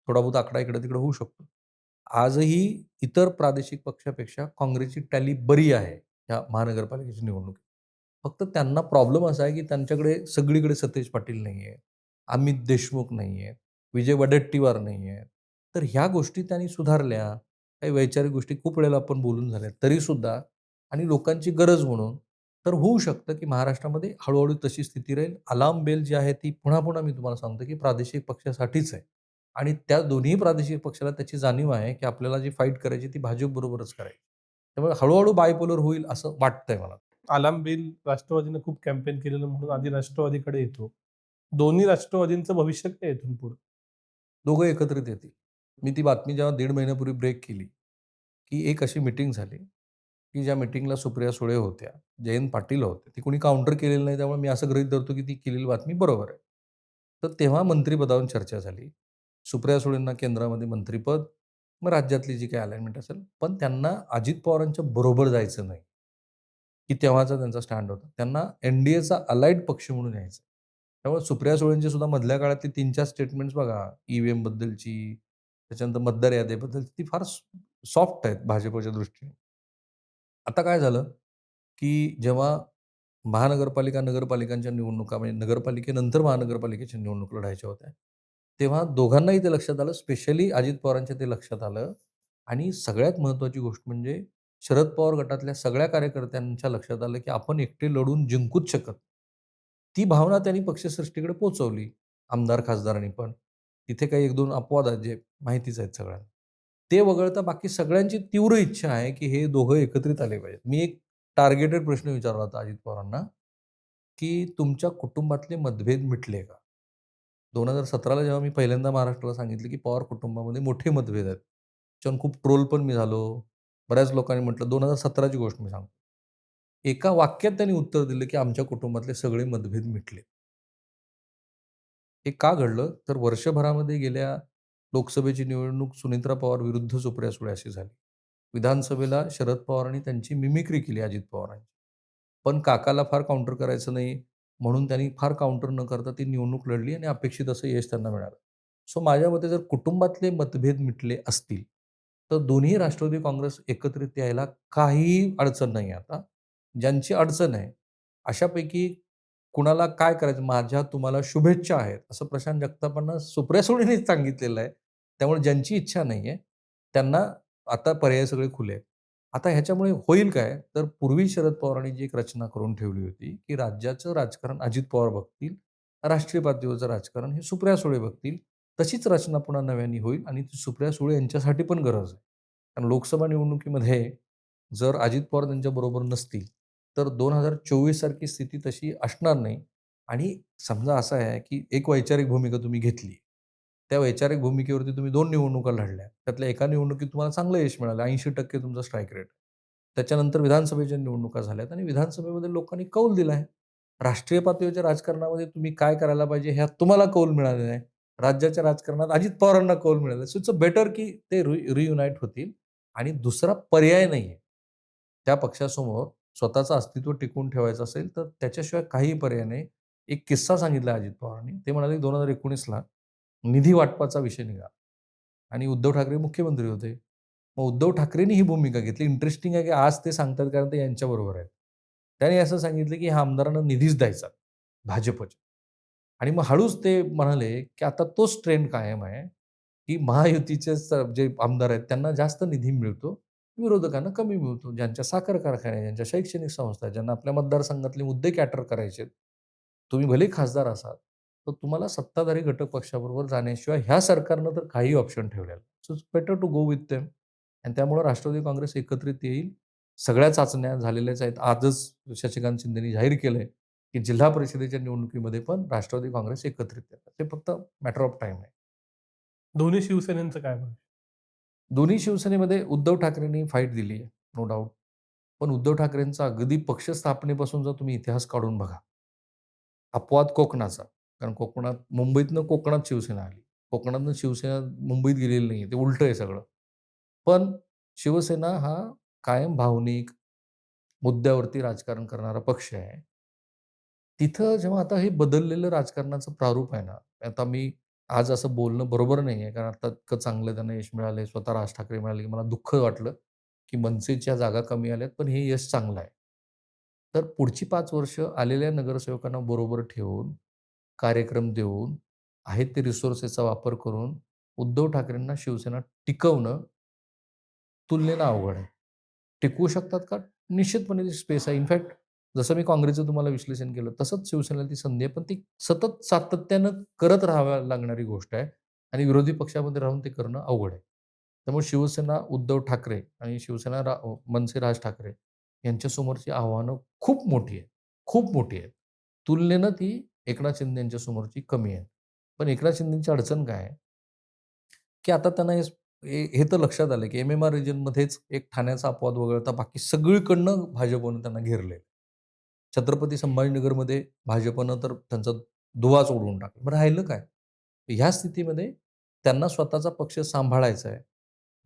थोडा बहुत आकडा इकडे-तिकडे होऊ शकतो. आजही इतर प्रादेशिक पक्षापेक्षा काँग्रेसची टॅली बरी आहे, या महानगरपालिकेच्या निवडणुकीत. फक्त त्यांना प्रॉब्लेम असा आहे, की त्यांच्याकडे सगळीकडे सतेज पाटील नाहीये, अमित देशमुख नाहीये, विजय वडेट्टीवार नाहीये. तर ह्या गोष्टी त्यांनी सुधारल्या. काही वैचारिक गोष्टी खूप वेळेला आपण बोलून झाल्या तरीसुद्धा आणि लोकांची गरज म्हणून, तर होऊ शकतं, की महाराष्ट्रामध्ये हळू तशी स्थिती राहील. अलार्म बेल जी आहे ती पुन्हा-पुन्हा मी तुम्हाला सांगतो, की प्रादेशिक पक्षासाठीच आहे. आणि त्या दोन्ही प्रादेशिक पक्षाला त्याची जाणीव आहे, की आपल्याला जी फाईट करायची ती भाजपबरोबरच करायची. त्यामुळे हळू बायपोलर होईल असं वाटतंय मला. आलाम बिल राष्ट्रवादीनं खूप कॅम्पेन केलेलं म्हणून आधी राष्ट्रवादीकडे येतो. दोन्ही राष्ट्रवादींचं भविष्य काय आहे इथून पुढं? दोघं एकत्रित येतील. मी ती बातमी जेव्हा 1.5 महिन्यापूर्वी ब्रेक केली, की एक अशी मीटिंग झाली, की ज्या मीटिंगला सुप्रिया सुळे होत्या, जयंत पाटील होते. ती कोणी काउंटर केलेलं नाही, त्यामुळे मी असं गृहीत धरतो, की ती केलेली बातमी बरोबर आहे. तर तेव्हा मंत्रिपदावरून चर्चा झाली. सुप्रिया सुळेंना केंद्रामध्ये मंत्रिपद, मग राज्यातली जी काही अलाइनमेंट असेल, पण त्यांना अजित पवारांच्या बरोबर जायचं नाही, की तेव्हाचा त्यांचा स्टँड होता. त्यांना एन-डी-एचा अलाइड पक्ष म्हणून यायचं. त्यामुळे सुप्रिया सुळेंची सुद्धा मधल्या काळातली 3-4 स्टेटमेंट्स बघा, ई-व्ही-एम बद्दलची, त्याच्यानंतर मतदार यादीबद्दल ती फार सॉफ्ट आहेत भाजपच्या दृष्टीने. आता काय झालं, की जेव्हा महानगरपालिका, नगरपालिकांच्या निवडणुका म्हणजे नगरपालिकेनंतर महानगरपालिकेच्या निवडणूक लढायच्या होत्या. तेव्हा दोघांनाही ते लक्षात आलं. स्पेशली अजित पवारांच्या ते लक्षात आलं आणि सगळ्यात महत्त्वाची गोष्ट म्हणजे शरद पवार गटातल्या सगळ्या कार्यकर्त्यांच्या लक्षात आलं, की आपण एकटे लढून जिंकूच शकत. ती भावना त्यांनी पक्षश्रेष्ठीकडे पोहोचवली. आमदार, खासदारांनी पण. तिथे काही 1-2 अपवाद आहेत, जे माहितीच आहेत सगळ्यांना. ते वगळता बाकी सगळ्यांची तीव्र इच्छा आहे, की हे दोघं एकत्रित आले पाहिजेत. मी एक टार्गेटेड प्रश्न विचारला होता अजित पवारांना, की तुमच्या कुटुंबातले मतभेद मिटले का? 2017ला जेव्हा मी पहिल्यांदा महाराष्ट्राला सांगितलं, की पवार कुटुंबामध्ये मोठे मतभेद आहेत. त्याच्यावरून खूप ट्रोल पण मी झालो. बऱ्याच लोकांनी म्हटलं 2017 ची गोष्ट मी सांगतो. एका वाक्यात त्यांनी उत्तर दिलं, की आमच्या कुटुंबातले सगळे मतभेद मिटले. हे का घडलं? तर वर्षभरामध्ये गेल्या लोकसभेची निवडणूक सुनेत्रा पवार विरुद्ध सुप्रिया सुळे अशी झाली. विधानसभेला शरद पवारांनी त्यांची मिमिक्री केली अजित पवारांची. पण काकाला फार काउंटर करायचं नाही म्हणून त्यांनी फार काउंटर न करता ती निवडणूक लढली आणि अपेक्षित असं यश त्यांना मिळालं. सो माझ्या मते जर कुटुंबातले मतभेद मिटले असतील, तर दोन्ही राष्ट्रवादी काँग्रेस एकत्रित यायला काहीही अडचण नाही आता. ज्यांची अडचण आहे, अशापैकी कुणाला काय करायचं? माझ्या तुम्हाला शुभेच्छा आहेत, असं प्रशांत जगतापांना सुप्रिया सुळेंनीच सांगितलेलं आहे. त्यामुळे ज्यांची इच्छा नाहीये, त्यांना आता पर्याय सगळे खुले आहेत. आता ह्याच्यामुळे होईल काय? तर पूर्वी शरद पवारांनी जी एक रचना करून ठेवली होती, की राज्याचं राजकारण अजित पवार बघतील, राष्ट्रीय पातळीवरचं राजकारण हे सुप्रिया सुळे बघतील. तशीच रचना पुन्हा नव्याने होईल आणि ती सुप्रिया सुळे यांच्यासाठी पण गरज आहे. कारण लोकसभा निवडणुकीमध्ये जर अजित पवार त्यांच्याबरोबर नसतील, तर 2024 सारखी स्थिती तशी असणार नाही आणि समजा असं आहे, की एक वैचारिक भूमिका तुम्ही घेतली. त्या वैचारिक भूमिकेवरती तुम्ही 2 निवडणुका लढल्या. त्यातल्या एका निवडणुकीत तुम्हाला चांगलं यश मिळालं. 80% तुमचा स्ट्राईक रेट. त्याच्यानंतर विधानसभेच्या निवडणुका झाल्यात आणि विधानसभेमध्ये लोकांनी कौल दिला आहे. राष्ट्रीय पातळीवरच्या राजकारणामध्ये तुम्ही काय करायला पाहिजे ह्यात तुम्हाला कौल मिळालेला आहे. राज्याच्या राजकारणात अजित पवारांना कौल मिळाला सो इट्स बेटर की ते रियुनाइट होतील आणि दुसरा पर्याय नाहीये. त्या पक्षासमोर स्वतःचं अस्तित्व टिकवून ठेवायचं असेल, तर त्याच्याशिवाय काहीही पर्याय नाही. एक किस्सा सांगितला अजित पवारांनी. ते म्हणाले 2019ला निधी वाटपाचा विषय निघाला आणि उद्धव ठाकरे मुख्यमंत्री होते. मग उद्धव ठाकरेंनी ही भूमिका घेतली. इंटरेस्टिंग आहे, की आज ते सांगतात कारण ते यांच्याबरोबर आहेत. त्यांनी असं सांगितलं, की ह्या आमदारांना निधीच द्यायचा भाजपच्या. आणि मग हळूच ते म्हणाले, की आता तोच ट्रेंड कायम आहे, की महायुतीचे जे आमदार आहेत त्यांना जास्त निधी मिळतो, विरोधकांना कमी मिळतो. ज्यांच्या साखर कारखाने, ज्यांच्या शैक्षणिक संस्था, ज्यांना आपल्या मतदारसंघातले मुद्दे कॅटर करायचे तुम्ही भलेही खासदार असाल, तर तुम्हाला सत्ताधारी घटक पक्षाबरोबर जाण्याशिवाय ह्या सरकारनं तर काही ऑप्शन ठेवलेला so it's better to go with them आणि त्यामुळं राष्ट्रवादी काँग्रेस एकत्रित येईल. सगळ्या चाचण्या झालेल्याच आहेत. आजच शशिकांत शिंदेनी जाहीर केलंय, की जिल्हा परिषदेच्या निवडणुकीमध्ये पण राष्ट्रवादी काँग्रेस एकत्रित येतात. ते फक्त मॅटर ऑफ टाईम आहे. दोन्ही शिवसेनेचं काय भविष्य? दोन्ही शिवसेनेमध्ये उद्धव ठाकरेंनी फाईट दिली आहे, नो डाउट. पण उद्धव ठाकरेंचा अगदी पक्ष स्थापनेपासून जर तुम्ही इतिहास काढून बघा, अपवाद कोकणाचा. कारण कोकणात मुंबईतनं कोकणात शिवसेना आली. कोकणातनं शिवसेना मुंबईत गेलेली नाहीये. ते उलटं आहे सगळं. पण शिवसेना हा कायम भावनिक, मुद्द्यावरती राजकारण करणारा पक्ष आहे. तिथं जेव्हा आता हे बदललेलं राजकारणाचं प्रारूप आहे ना, आता मी आज असं बोलणं बरोबर नाहीये. कारण आता इतकं चांगलं त्यांना यश मिळालंय. स्वतः राज ठाकरे म्हणाले, की मला दुःख वाटलं, की मनसेच्या जागा कमी आल्यात, पण हे यश चांगलं आहे. तर पुढची 5 वर्ष आलेल्या नगरसेवकांना बरोबर ठेवून, कार्यक्रम देऊन, आहेत ते रिसोर्सेसचा वापर करून उद्धव ठाकरेंना शिवसेना टिकवणं तुलनेनं अवघड आहे. टिकवू शकतात का? निश्चितपणे ती स्पेस आहे. इनफॅक्ट जसं मी काँग्रेसचं तुम्हाला विश्लेषण केलं, तसंच शिवसेनेला ती संधी आहे. पण ती सतत सातत्यानं करत राहावी लागणारी गोष्ट आहे आणि विरोधी पक्षामध्ये राहून ते करणं अवघड आहे. त्यामुळे शिवसेना उद्धव ठाकरे आणि शिवसेना मनसे राज ठाकरे यांच्यासमोरची आव्हानं खूप मोठी आहेत. खूप मोठी आहेत. तुलनेनं ती एकनाथ शिंदे यांच्यासमोरची कमी आहेत. पण एकनाथ शिंदेची अडचण काय आहे? की आता त्यांना हे तर लक्षात आलं, की एम-एम-आर रिजनमध्येच एक ठाण्याचा अपवाद वगळता बाकी सगळीकडनं भाजपनं त्यांना घेरलंय. छत्रपती संभाजीनगरमध्ये भाजपनं तर त्यांचा धुव्वाच उडवून टाकला. मग राहिलं काय? ह्या स्थितीमध्ये त्यांना स्वतःचा पक्ष सांभाळायचा आहे.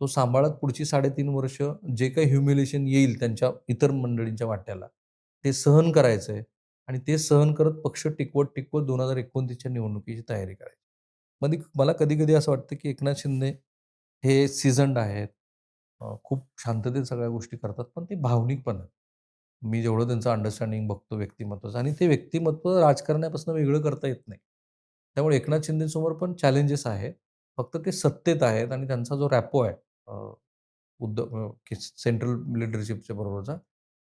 तो सांभाळत पुढची 3.5 वर्ष जे काही ह्युमिलेशन येईल त्यांच्या इतर मंडळींच्या वाट्याला, ते सहन करायचं आहे आणि ते सहन करत पक्ष टिकवत-टिकवत 2029च्या निवडणुकीची तयारी करायची. मला कधी-कधी असं वाटतं, की एकनाथ शिंदे हे सीझन्ड आहेत. खूप शांततेत सगळ्या गोष्टी करतात, पण ते भावनिक पण आहेत. मी जेवढं त्यांचं अंडरस्टँडिंग बघतो व्यक्तिमत्त्वाचं आणि ते व्यक्तिमत्त्व राजकारण्यापासून वेगळं करता येत नाही. त्यामुळे एकनाथ शिंदेसमोर पण चॅलेंजेस आहेत. फक्त ते सत्तेत आहेत आणि त्यांचा जो रॅपो आहे की सेंट्रल लीडरशिपच्या बरोबरचा,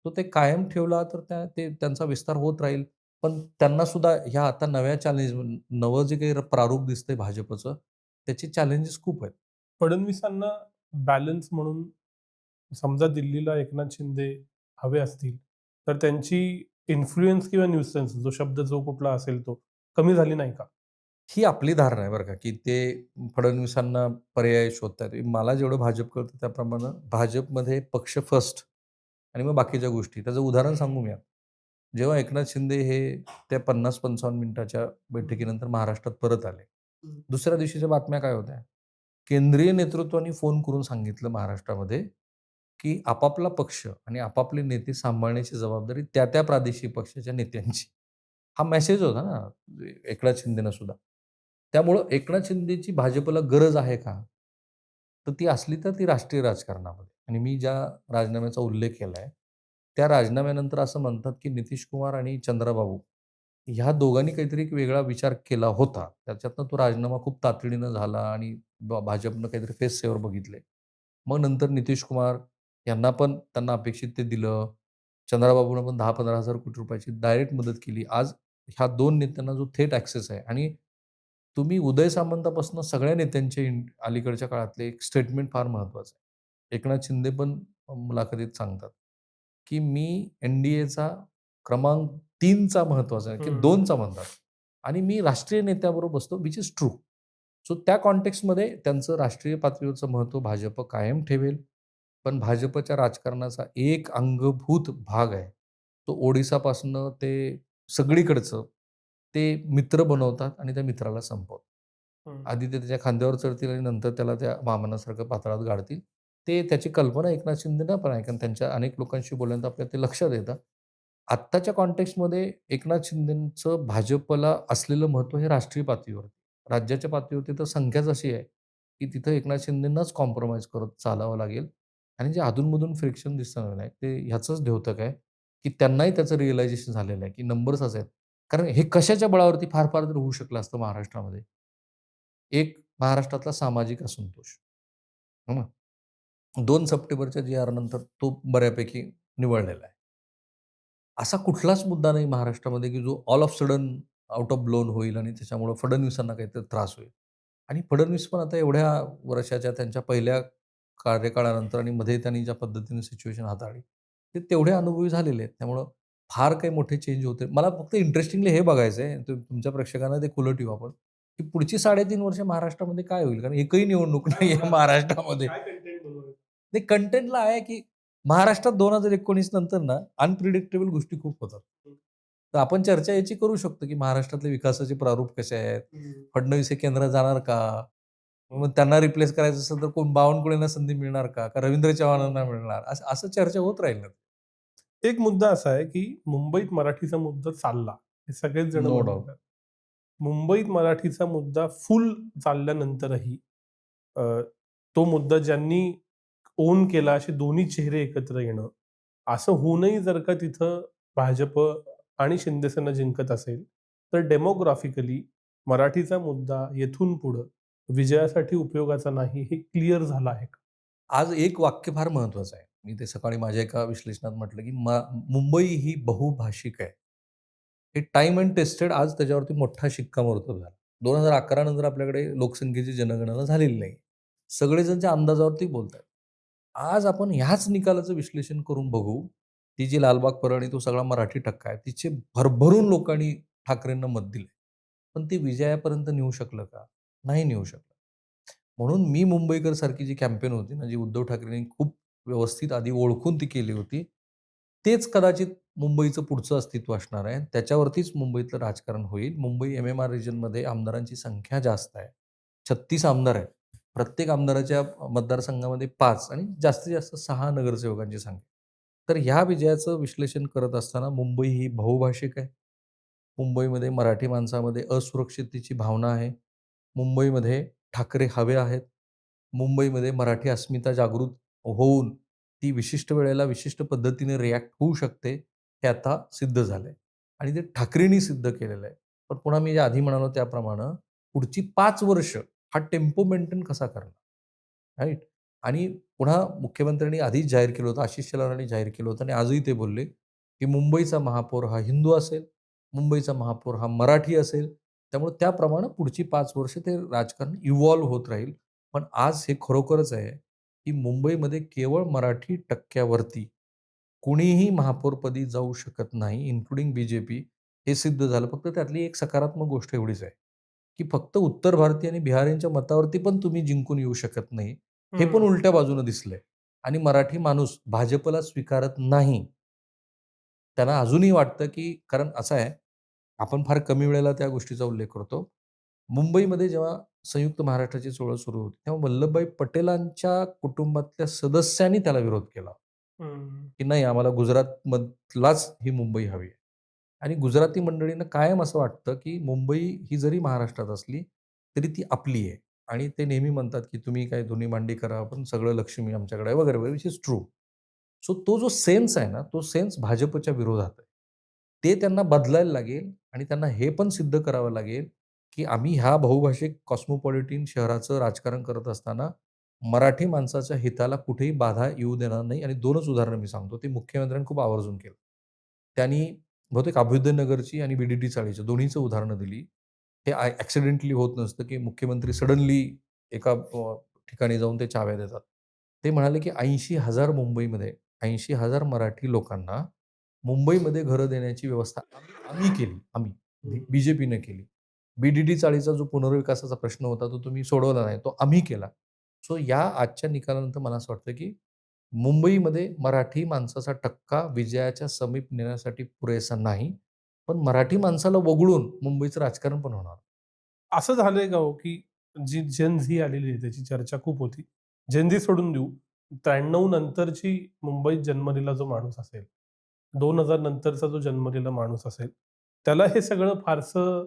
तो ते कायम ठेवला तर त्यांचा विस्तार होत राहील. पण त्यांना सुद्धा ह्या आता नव्या चॅलेंज नवं जे काही प्रारूप दिसतंय भाजपचं, त्याचे चॅलेंजेस खूप आहेत. फडणवीसांना बॅलन्स म्हणून समजा दिल्लीला एकनाथ शिंदे हवे असतील, तर त्यांची इन्फ्लुअन्स किंवा न्यूसन्स जो शब्द जो कुठला असेल तो, कमी झाली नाही का? ही आपली धारणा आहे बरं का, की ते फडणवीसांना पर्याय शोधतायत. मला जेवढं भाजप कळतं त्याप्रमाणे भाजपमध्ये पक्ष फर्स्ट आणि मग बाकीच्या गोष्टी. त्याचं उदाहरण सांगू मी आता. जेव्हा एकनाथ शिंदे हे त्या 50-55 मिनिटाच्या बैठकीनंतर महाराष्ट्रात परत आले. दुसऱ्या दिवशीच्या बातम्या काय होत्या? केंद्रीय नेतृत्वाने फोन करून सांगितलं महाराष्ट्रामध्ये, की आपापला पक्ष आणि आपापले नेते सांभाळण्याची जबाबदारी त्या प्रादेशिक पक्षाच्या नेत्यांची. हा मेसेज होता ना एकनाथ शिंदेना सुद्धा. त्यामुळं एकनाथ शिंदेची भाजपला गरज आहे का? तर ती असली तर ती राष्ट्रीय राजकारणामध्ये आणि मी ज्या राजीनाम्याचा उल्लेख केलाय, त्या राजीनाम्यानंतर असं म्हणतात, की नितीश कुमार आणि चंद्राबाबू ह्या दोघांनी काहीतरी एक वेगळा विचार केला होता. त्याच्यातनं तो राजीनामा खूप तातडीनं झाला आणि भाजपनं काहीतरी फेस सेव्हर बघितले. मग नंतर नितीश कुमार यांना पण त्यांना अपेक्षित ते दिलं. चंद्राबाबूनं पण 10,000-15,000 कोटी रुपयाची डायरेक्ट मदत केली. आज ह्या 2 नेत्यांना जो थेट ॲक्सेस आहे आणि तुम्ही उदय सामंतापासून सगळ्या नेत्यांचे अलीकडच्या काळातले एक स्टेटमेंट फार महत्त्वाचं आहे. एकनाथ शिंदे पण मुलाखतीत सांगतात, की मी एन-डी-एचा क्रमांक 3 चा महत्त्वाचा आहे, की हं. 2 चा म्हणतात आणि मी राष्ट्रीय नेत्याबरोबर बसतो, व्हिच इस ट्रू. सो त्या कॉन्टेक्स्टमध्ये त्यांचं राष्ट्रीय पातळीवरचं महत्त्व भाजप कायम ठेवेल. पण भाजपच्या राजकारणाचा एक अंगभूत भाग आहे. तो ओडिसापासनं ते सगळीकडचं ते मित्र बनवतात आणि त्या मित्राला संपवतात. हं. आधी ते त्याच्या खांद्यावर चढतील आणि नंतर त्याला त्या वामनासारखं पाताळात गाडतील. ते त्याची कल्पना एकनाथ शिंदेना पण आहे. कारण त्यांच्या अनेक लोकांशी बोलल्यानंतर आपल्याला ते लक्षात येतं. आत्ताच्या कॉन्टेक्स्टमध्ये एकनाथ शिंदेचं भाजपला असलेलं महत्त्व हे राष्ट्रीय पातळीवर. राज्याच्या पातळीवरती तर संख्याच अशी आहे, की तिथं एकनाथ शिंदेंनाच कॉम्प्रोमाईज करत चालावं लागेल आणि जे अधून फ्रिक्शन दिसतं ना, ते ह्याचंच द्योतक आहे, की त्यांनाही त्याचं रिअलायझेशन झालेलं आहे, की नंबर्स असे आहेत. कारण हे कशाच्या बळावरती फार तर होऊ शकलं असतं महाराष्ट्रामध्ये. एक महाराष्ट्रातला सामाजिक असंतोष. हो ना? 2 सप्टेंबरच्या जी-आर नंतर तो बऱ्यापैकी निवळलेला आहे. असा कुठलाच मुद्दा नाही महाराष्ट्रामध्ये, की जो all of sudden out of blown होईल आणि त्याच्यामुळं फडणवीसांना काहीतरी त्रास होईल. आणि फडणवीस पण आता एवढ्या वर्षाच्या त्यांच्या पहिल्या कार्यकाळानंतर आणि मध्ये त्यांनी ज्या पद्धतीने सिच्युएशन हाताळली, ते तेवढे अनुभवी झालेले आहेत. त्यामुळं फार काही मोठे चेंज होते. मला फक्त इंटरेस्टिंगली हे बघायचं आहे, तुमच्या प्रेक्षकांना ते खुलं ठेवू आपण, की पुढची 3.5 वर्ष महाराष्ट्रामध्ये काय होईल? कारण एकही निवडणूक नाही आहे महाराष्ट्रामध्ये. काय कंटेंट बनवलं? ते कंटेंटला आहे, की महाराष्ट्रात 2019 नंतर ना अनप्रिडिक्टेबल गोष्टी खूप होतात. तर आपण चर्चा याची करू शकतो, की महाराष्ट्रातले विकासाचे प्रारूप कसे आहेत? फडणवीस हे केंद्रात जाणार का? मग त्यांना रिप्लेस करायचं असेल तर कोण बावनकुळेंना संधी मिळणार का? का रवींद्र चव्हाणांना मिळणार? असं असं चर्चा होत राहील ना. एक मुद्दा असा आहे, की मुंबईत मराठीचा मुद्दा चालला. हे सगळेच जण नो डाउट. म्हणतात. मुंबईत मराठीचा मुद्दा फुल चालल्यानंतरही अ, तो मुद्दा ज्यांनी ओन केला असे दोन्ही चेहरे एकत्र येणं, असं होऊनही जर का तिथं भाजप आणि शिंदेसेना जिंकत असेल, तर डेमोग्राफिकली मराठीचा मुद्दा येथून पुढं विजयासाठी उपयोगाचा नाही, हे क्लिअर झालं आहे का? आज एक वाक्य फार महत्वाचं आहे. मी ते सकाळी माझ्या एका विश्लेषणात म्हटलं, की मुंबई ही बहुभाषिक आहे. हे टाईम एंड टेस्टेड आज त्याच्यावरती मोठा शिक्कामोर्तब झाला. 2011 नंतर आपल्याकडे लोकसंख्येची जनगणना झालेली नाही. सगळेजण त्या अंदाजावरती बोलतायत. आज आपण ह्याच निकालाचं विश्लेषण करून बघू. ती जी लालबाग परळ तो सगळा मराठी टक्का आहे, तिचे भरभरून लोकांनी ठाकरेंना मत दिलंय. पण ते विजयापर्यंत नेऊ शकलं का? नाही नेऊ शकलं. म्हणून मी मुंबईकर सारखी जी कॅम्पेन होती ना, जी उद्धव ठाकरेंनी खूप व्यवस्थित आधी ओळखून ती केली होती. तेच कदाचित मुंबईचं पुढचं अस्तित्व असणार आहे. त्याच्यावरतीच मुंबईतलं राजकारण होईल. मुंबई एम-एम-आर रिजनमध्ये आमदारांची संख्या जास्त आहे. 36 आमदार आहेत. प्रत्येक आमदाराच्या मतदारसंघामध्ये 5 आणि जास्तीत जास्त 6 नगरसेवकांची संख्या. तर ह्या विजयाचं विश्लेषण करत असताना मुंबई ही बहुभाषिक आहे. मुंबईमध्ये मराठी माणसामध्ये असुरक्षिततेची भावना आहे. मुंबईमध्ये ठाकरे हवे आहेत. मुंबईमध्ये मराठी अस्मिता जागृत होऊन ती विशिष्ट वेळेला विशिष्ट पद्धतीने रिॲक्ट होऊ शकते, हे आता सिद्ध झालंय आणि ते ठाकरेंनी सिद्ध केलेलं आहे. पण पुन्हा मी आधी म्हणालो त्याप्रमाणे पुढची 5 वर्ष हा टेम्पो मेंटेन कसा करणार? राइट? आणि पुन्हा मुख्यमंत्र्यांनी आधीच जाहीर केलं होतं, आशिष शेलारांनी जाहीर केलं होतं आणि आजही ते बोलले, की मुंबईचा महापौर हा हिंदू असेल, मुंबईचा महापौर हा मराठी असेल. त्यामुळे त्याप्रमाणे पुढची 5 वर्ष ते राजकारण इव्हॉल्व होत राहील. पण आज हे खरोखरच आहे, की मुंबईमध्ये केवळ मराठी टक्क्यावरती कुणीही महापौरपदी जाऊ शकत नाही, इन्क्लुडिंग बी-जे-पी. हे सिद्ध झालं. फक्त त्यातली एक सकारात्मक गोष्ट एवढीच आहे, की फक्त उत्तर भारतीय आणि बिहारींच्या मतावरती पण तुम्ही जिंकून येऊ शकत नाही. हे पण हं. उलट्या बाजूनं दिसलंय आणि मराठी माणूस भाजपला स्वीकारत नाही. त्यांना अजूनही वाटतं, की कारण असं आहे, आपण फार कमी वेळेला त्या गोष्टीचा उल्लेख करतो. मुंबईमध्ये जेव्हा संयुक्त महाराष्ट्राची चळवळ सुरू होती, तेव्हा वल्लभभाई पटेलांच्या कुटुंबातल्या सदस्यांनी त्याला विरोध केला. हं. की नाही आम्हाला गुजरातमधलाच ही मुंबई हवी आहे. आणि गुजराती मंडळींना कायम असं वाटतं, की मुंबई ही जरी महाराष्ट्रात असली, तरी ती आपली आहे. आणि ते नेहमी म्हणतात, की तुम्ही काय धुनी मांडी करा, पण सगळं लक्ष्मी आमच्याकडे आहे वगैरे, वगैरे, विच इज ट्रू. सो तो जो सेन्स आहे ना, तो सेन्स भाजपच्या विरोधात आहे. ते त्यांना बदलायला लागेल आणि त्यांना हे पण सिद्ध करावं लागेल, की आम्ही ह्या बहुभाषिक कॉस्मोपॉलिटन शहराचं राजकारण करत असताना मराठी माणसाच्या हिताला कुठेही बाधा येऊ देणार नाही आणि 2च उदाहरणं मी सांगतो. ते मुख्यमंत्र्यांनी खूप आवर्जून केलं. त्यांनी बहुतेक अभ्युदयनगरची आणि बी चाळीची दोन्हीचं उदाहरणं दिली. हे ॲक्सिडेंटली होत नसतं, की मुख्यमंत्री सडनली एका ठिकाणी जाऊन ते चाव्या देतात. ते म्हणाले, की 80,000 मुंबईमध्ये 80,000 मराठी लोकांना मुंबईमध्ये घरं देण्याची व्यवस्था आम्ही केली. आम्ही. हं. बी-जे-पीने केली. चाळीचा जो पुनर्विकासाचा प्रश्न होता, तो तुम्ही सोडवला नाही. तो आम्ही केला. सो या आजच्या निकालानंतर मला असं वाटतं, की मुंबईमध्ये मराठी माणसाचा टक्का विजयाच्या समीप नेण्यासाठी पुरेसा नाही. पण मराठी माणसाला वगळून मुंबईचं राजकारण पण होणार. असं झालंय का हो, की जी जेन झी आलेली आहे त्याची चर्चा खूप होती. जेन झी सोडून देऊ, 93 नंतरची मुंबईत जन्मलेला जो माणूस असेल, 2000 नंतरचा जो जन्मलेला माणूस असेल, त्याला हे सगळं फारसं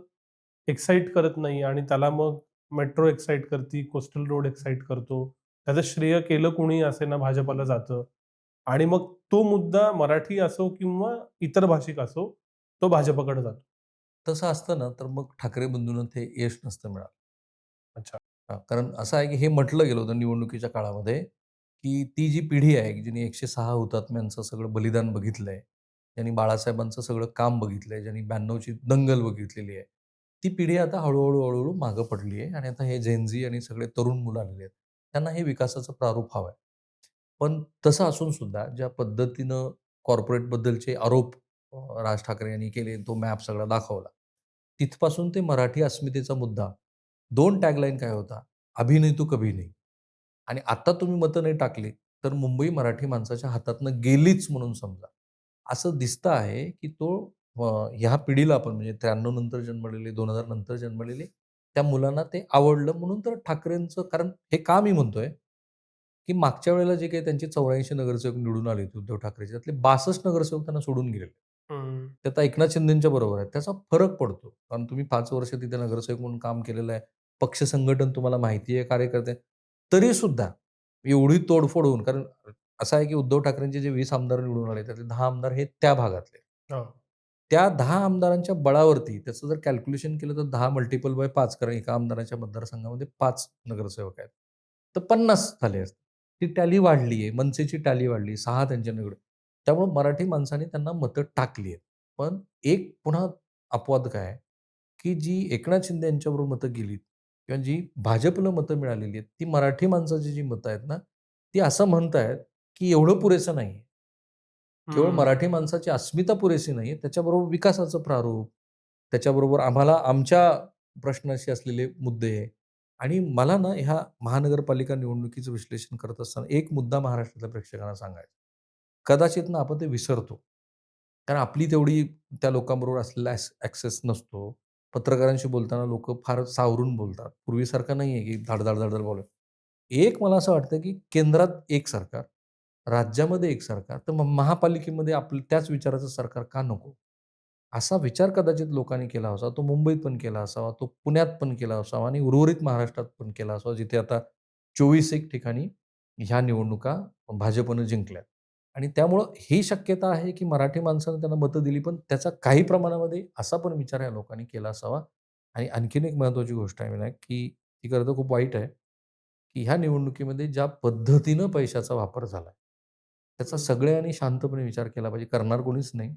एक्साईट करत नाही आणि त्याला मग मेट्रो एक्साईट करती, कोस्टल रोड एक्साईट करतो. त्याचं श्रेय केलं कुणी असेना भाजपला जातं आणि मग तो मुद्दा मराठी असो किंवा इतर भाषिक असो, तो भाजपकडे जातो. तसं असतं ना, तर मग ठाकरे बंधूंना ते यश नसतं मिळालं. अच्छा. हां, कारण असं आहे, की हे म्हटलं गेलं होतं निवडणुकीच्या काळामध्ये, की ती जी पिढी आहे, की जिने 106 हुतात्म्यांचं सगळं बलिदान बघितलंय. ज्यांनी बाळासाहेबांचं सगळं काम बघितलंय, ज्यांनी 92ची दंगल बघितलेली आहे. ती पिढी आता हळू-हळू मागे पडली आहे आणि आता हे जेन आणि सगळे तरुण मुलं आलेले आहेत. त्यांना हे विकासाचं प्रारूप हवं आहे. पण तसं असून सुद्धा ज्या पद्धतीनं कॉर्पोरेटबद्दलचे आरोप राज ठाकरे यांनी केले, तो मॅप सगळा दाखवला. तिथपासून ते मराठी अस्मितेचा मुद्दा 2 टॅगलाईन काय होता? "अभी नहीं तो कभी नहीं." आणि आता तुम्ही मतं नाही टाकली, तर मुंबई मराठी माणसाच्या हातातनं गेलीच म्हणून समजा. असं दिसतं आहे, की तो ह्या पिढीला पण म्हणजे 93 नंतर जन्मलेले, 2000 नंतर जन्मलेले, त्या मुलांना ते आवडलं म्हणून तर ठाकरेंचं कारण हे का मी म्हणतोय, की मागच्या वेळेला जे काही त्यांचे 84 नगरसेवक निवडून आले होते उद्धव ठाकरेचे, त्यातले 62 नगरसेवक त्यांना सोडून गेलेले. हं. ते आता एकनाथ शिंदेच्या बरोबर आहेत. त्याचा फरक पडतो. कारण तुम्ही 5 वर्ष तिथे नगरसेवक म्हणून काम केलेलं आहे. पक्ष संघटन तुम्हाला माहिती आहे, कार्यकर्ते तरीसुद्धा एवढी तोडफोड होऊन कारण असं आहे, की उद्धव ठाकरेंचे जे 20 आमदार निवडून आले, त्यातले 10 आमदार हे त्या भागातले. हो. त्या 10 आमदारांच्या बळावरती त्याचं जर कॅल्क्युलेशन केलं तर 10 मल्टिपल बाय 5 कारण एका आमदाराच्या मतदारसंघामध्ये 5 नगरसेवक आहेत. तर 50 झाले असते. ती टॅली वाढली आहे. मनसेची टॅली वाढली. 6 त्यांच्या निवडून. त्यामुळे मराठी माणसाने त्यांना मतं टाकली आहेत. पण एक पुन्हा अपवाद काय आहे, की जी एकनाथ शिंदे यांच्याबरोबर मतं गेलीत किंवा जी भाजपला मतं मिळालेली आहेत, ती मराठी माणसाची जी मतं आहेत ना, ती असं म्हणतायत, की एवढं पुरेसं नाहीये. केवळ हं. मराठी माणसाची अस्मिता पुरेशी नाहीये, त्याच्याबरोबर विकासाचं प्रारूप, त्याच्याबरोबर आम्हाला आमच्या प्रश्नाशी असलेले मुद्दे आणि मला ना ह्या महानगरपालिका निवडणुकीचं विश्लेषण करत असताना एक मुद्दा महाराष्ट्रातल्या प्रेक्षकांना सांगायचा. कदाचित ना आपण ते विसरतो. कारण आपली तेवढी त्या लोकांबरोबर असलेला ॲक्सेस नसतो. पत्रकारांशी बोलताना लोकं फार सावरून बोलतात. पूर्वीसारखं नाहीये, की धाड-धाड, धाड-धाड बोला. एक मला असं वाटतं, की केंद्रात एक सरकार, राज्यामध्ये एक सरकार, तर मग महापालिकेमध्ये आपलं त्याच विचाराचं सरकार का नको? असा विचार कदाचित लोकांनी केला असावा. तो मुंबईत पण केला असावा, तो पुण्यात पण केला असावा आणि उर्वरित महाराष्ट्रात पण केला असावा, जिथे आता 24 एक ठिकाणी ह्या निवडणुका भाजपनं जिंकल्या. आणि त्यामुळं ही शक्यता आहे, की मराठी माणसानं त्यांना मतं दिली, पण त्याचा काही प्रमाणामध्ये असा पण विचार या लोकांनी केला असावा. आणि आणखीन एक महत्त्वाची गोष्ट आहे विनायक, की ती खरं तर खूप वाईट आहे, की ह्या निवडणुकीमध्ये ज्या पद्धतीनं पैशाचा वापर झाला, त्याचा हं. सगळ्यांनी शांतपणे विचार केला पाहिजे. करणार कोणीच नाही.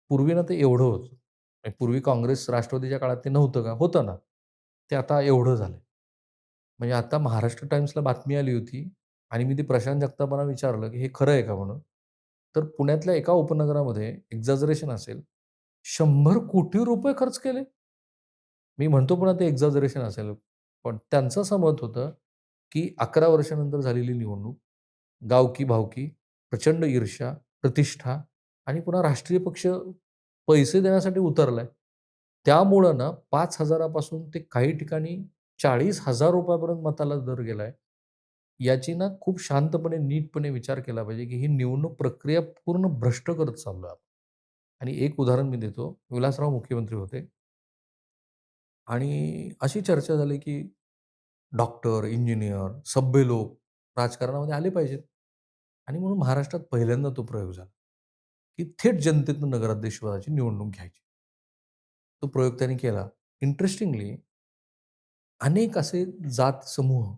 पूर्वी ना ते एवढं होतं. आणि पूर्वी काँग्रेस, राष्ट्रवादीच्या काळात ते नव्हतं का? होतं ना. ते आता एवढं झालंय. म्हणजे आता महाराष्ट्र टाइम्सला बातमी आली होती आणि मी ते प्रशांत जगतापांना विचारलं, की "हे खरं आहे का?" म्हणून. तर पुण्यातल्या एका उपनगरामध्ये एक्झॅजरेशन असेल, ₹100 कोटी खर्च केले. मी म्हणतो पुन्हा ते एक्झॅजरेशन असेल. पण त्यांचं असं मत होतं, की 11 वर्षानंतर झालेली निवडणूक, गावकी-भावकी, प्रचंड ईर्ष्या, प्रतिष्ठा आणि पुन्हा राष्ट्रीय पक्ष पैसे देण्यासाठी उतरलाय. त्यामुळं ना 5,000 पासून ते काही ठिकाणी ₹40,000 पर्यंत मताला दर गेलाय. याची ना खूप शांतपणे, नीटपणे विचार केला पाहिजे, की ही निवडणूक प्रक्रिया पूर्ण भ्रष्ट करत चाललोय आपण. आणि एक उदाहरण मी देतो. विलासराव मुख्यमंत्री होते आणि अशी चर्चा झाली, की डॉक्टर, इंजिनिअर, सभ्य लोक राजकारणामध्ये आले पाहिजेत. आणि म्हणून महाराष्ट्रात पहिल्यांदा तो प्रयोग झाला, की थेट जनतेतून नगराध्यक्षपदाची निवडणूक घ्यायची. तो प्रयोग त्यांनी केला. इंटरेस्टिंगली अनेक असे जात समूह,